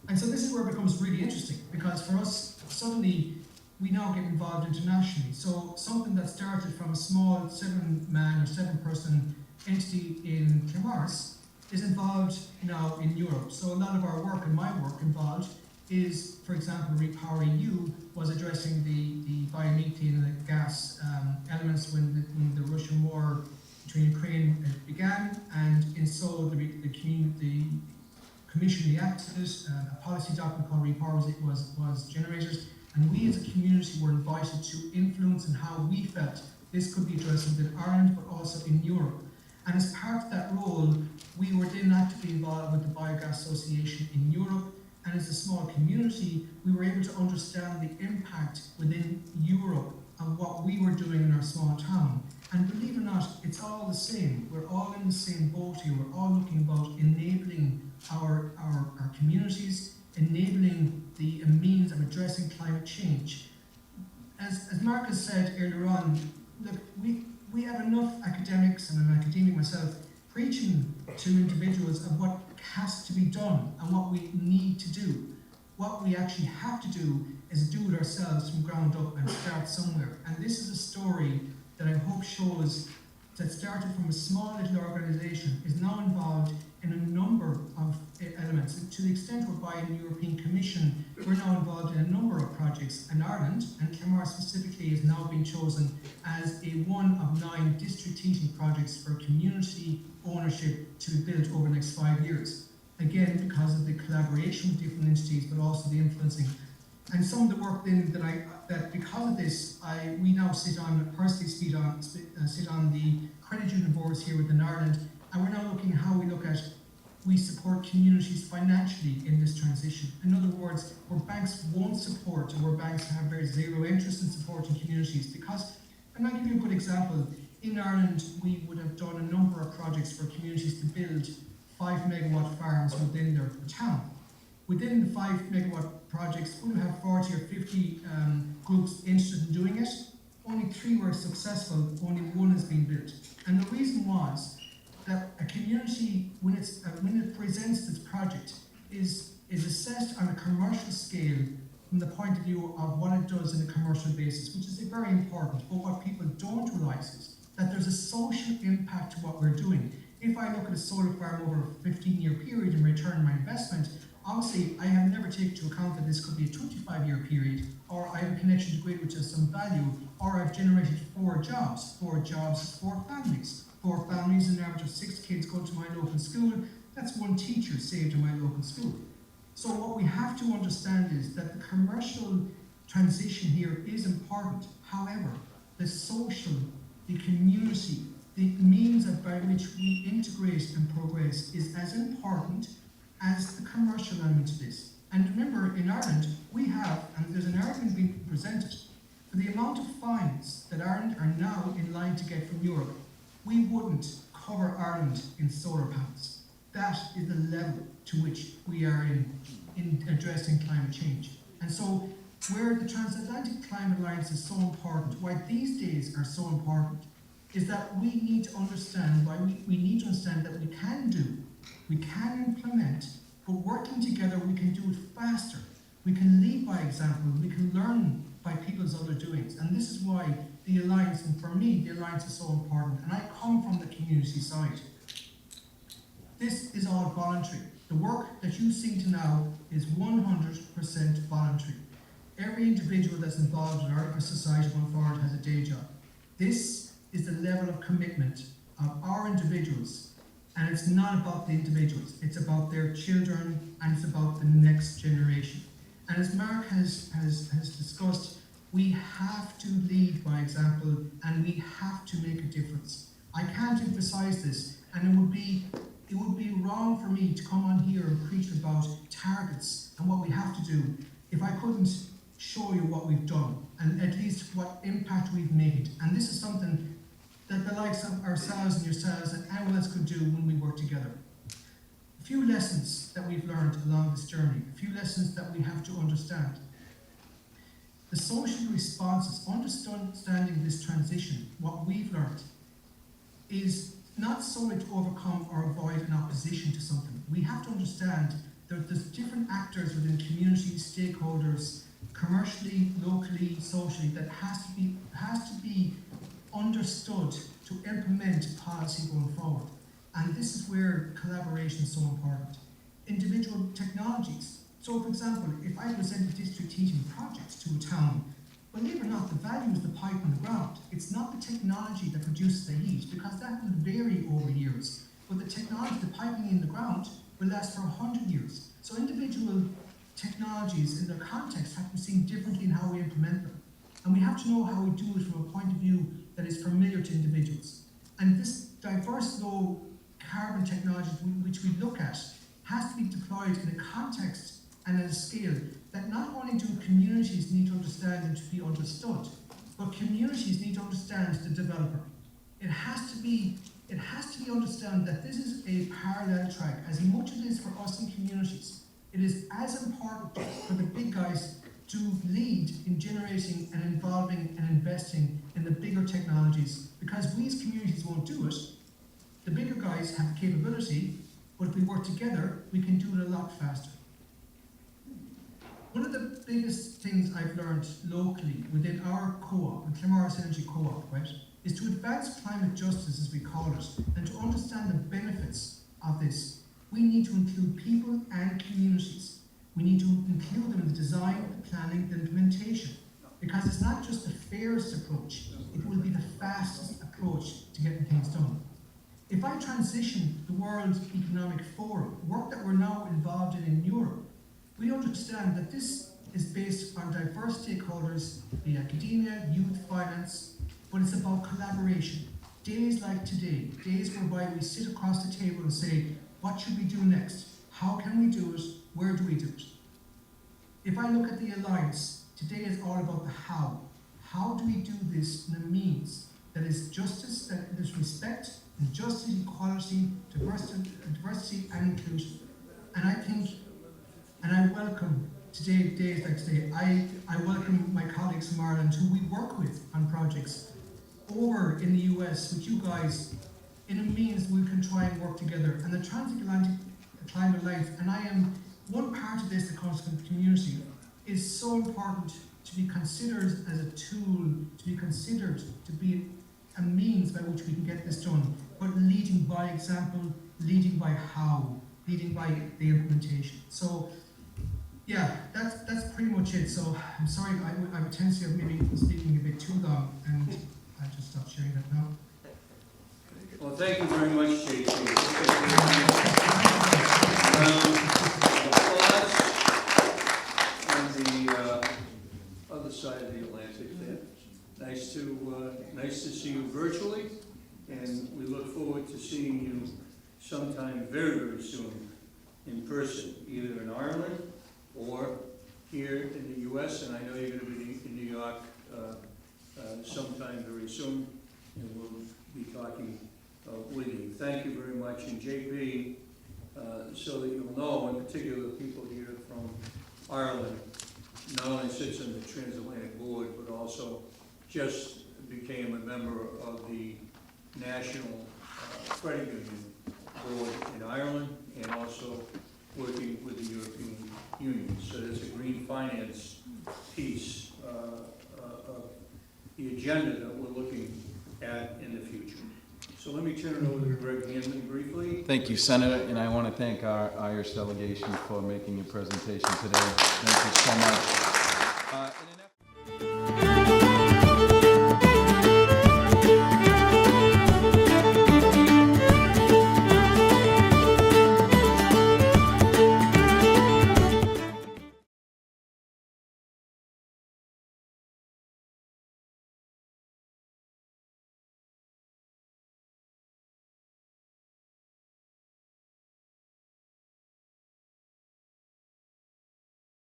Speaker 5: And so this is where it becomes really interesting, because for us, suddenly we now get involved internationally. So something that started from a small 7-man or 7-person entity in Clonmars is involved now in Europe. So a lot of our work and my work involved is, for example, Repower EU was addressing the biomethane and the gas elements when the Russian war between Ukraine began, and in Seoul the commission reacted to it. A policy document called Repower was generated, and we as a community were invited to influence in how we felt this could be addressed within Ireland but also in Europe. And as part of that role, we were then actively involved with the Biogas Association in Europe, and as a small community, we were able to understand the impact within Europe of what we were doing in our small town. And believe it or not, it's all the same. We're all in the same boat here. We're all looking about enabling our communities, enabling the means of addressing climate change. As Marcus said earlier on, look, we have enough academics, and I'm an academic myself, preaching to individuals of what has to be done and what we need to do. What we actually have to do is do it ourselves from ground up and start somewhere. And this is a story that I hope shows that started from a small little organisation, is now involved in a number of elements. And to the extent whereby in the European Commission, we're now involved in a number of projects in Ireland, and Clonmars specifically has now been chosen as one of 9 district heating projects for community ownership to be built over the next 5 years. Again, because of the collaboration with different entities, but also the influencing. And some of the work then that because of this, we now personally sit on the credit union boards here within Ireland, and we're now looking how we support communities financially in this transition. In other words, where banks won't support, or where banks have very zero interest in supporting communities, because, and I'll give you a good example, in Ireland we would have done a number of projects for communities to build 5-megawatt farms within their town. Within the 5-megawatt projects, we would have 40 or 50 groups interested in doing it. Only 3 were successful, only 1 has been built. And the reason was that a community, when it presents this project, is assessed on a commercial scale from the point of view of what it does on a commercial basis, which is very important. But what people don't realise is that there's a social impact to what we're doing. If I look at a solar farm over a 15-year period and return my investment, obviously I have never taken into account that this could be a 25-year period, or I have a connection to grid which has some value, or I've generated 4 jobs, 4 families. 4 families, an average of 6 kids go to my local school. That's 1 teacher saved in my local school. So what we have to understand is that the commercial transition here is important. However, the social, the community, the means by which we integrate and progress is as important as the commercial element of this. And remember, in Ireland, we have, and there's an argument being presented, for the amount of fines that Ireland are now in line to get from Europe, we wouldn't cover Ireland in solar panels. That is the level to which we are in addressing climate change. And so, where the Transatlantic Climate Alliance is so important, why these days are so important, is that we need to understand, we need to understand that we can implement, but working together we can do it faster. We can lead by example, we can learn by people's other doings. And this is why the Alliance, and for me, the Alliance is so important. And I come from the community side. This is all voluntary. The work that you see to now is 100% voluntary. Every individual that's involved in our society going forward has a day job. This is the level of commitment of our individuals, and it's not about the individuals, it's about their children, and it's about the next generation. And as Mark has discussed, we have to lead by example, and we have to make a difference. I can't emphasize this, and it would be wrong for me to come on here and preach about targets and what we have to do if I couldn't show you what we've done, and at least what impact we've made. And this is something that the likes of ourselves and yourselves and anyone else could do when we work together. A few lessons that we've learned along this journey, a few lessons that we have to understand. The social responses, understanding this transition, what we've learned, is not solely to overcome or avoid an opposition to something. We have to understand that there's different actors within community, stakeholders, commercially, locally, socially, that has to be understood to implement policy going forward. And this is where collaboration is so important. Individual technologies. So for example, if I present district heating projects to a town, believe it or not, the value is the pipe in the ground. It's not the technology that produces the heat, because that will vary over years. But the technology, the piping in the ground, will last for 100 years. So individual technologies in their context have to be seen differently in how we implement them. And we have to know how we do it from a point of view that is familiar to individuals. And this diverse low carbon technology which we look at has to be deployed in a context and at a scale that not only do communities need to understand and to be understood, but communities need to understand the developer. It has to be understood that this is a parallel track. As much as it is for us in communities, it is as important for the big guys to lead in generating and involving and investing in the bigger technologies, because we as communities won't do it. The bigger guys have the capability, but if we work together, we can do it a lot faster. One of the biggest things I've learned locally within our co-op, the Claremorris Energy Co-op, right, is to advance climate justice, as we call it, and to understand the benefits of this. We need to include people and communities. We need to include them in the design, the planning, the implementation, because it's not just the fairest approach, it will be the fastest approach to getting things done. If I transition the World Economic Forum, work that we're now involved in Europe, we understand that this is based on diverse stakeholders, be academia, youth, finance, but it's about collaboration. Days like today, days whereby we sit across the table and say, what should we do next? How can we do it? Where do we do it? If I look at the Alliance, today is all about the how. How do we do this in a means that is justice, that is respect, and justice, equality, diversity and inclusion? And I think, and I welcome today, days like today, I welcome my colleagues from Ireland who we work with on projects over in the US with you guys in a means we can try and work together. And the Transatlantic Climate Alliance, and I am one part of this, the consequent community, is so important to be considered as a tool, to be considered to be a means by which we can get this done, but leading by example, leading by how, leading by the implementation. So yeah, that's pretty much it. So I'm sorry, I would tend to have maybe speaking a bit too long, and I'll just stop sharing that now.
Speaker 2: Well, thank you very much, JP. On the other side of the Atlantic there. Nice to see you virtually, and we look forward to seeing you sometime very, very soon in person, either in Ireland or here in the U.S., and I know you're going to be in New York sometime very soon, and we'll be talking with you. Thank you very much. And JP, so that you'll know, in particular the people here from Ireland, not only sits on the Transatlantic Board, but also just became a member of the National Credit Union Board in Ireland, and also working with the European Union. So there's a green finance piece of the agenda that we're looking at in the future. So let me turn it over to Greg Hanlon briefly.
Speaker 7: Thank you, Senator, and I want to thank our Irish delegation for making your presentation today. Thank you so much.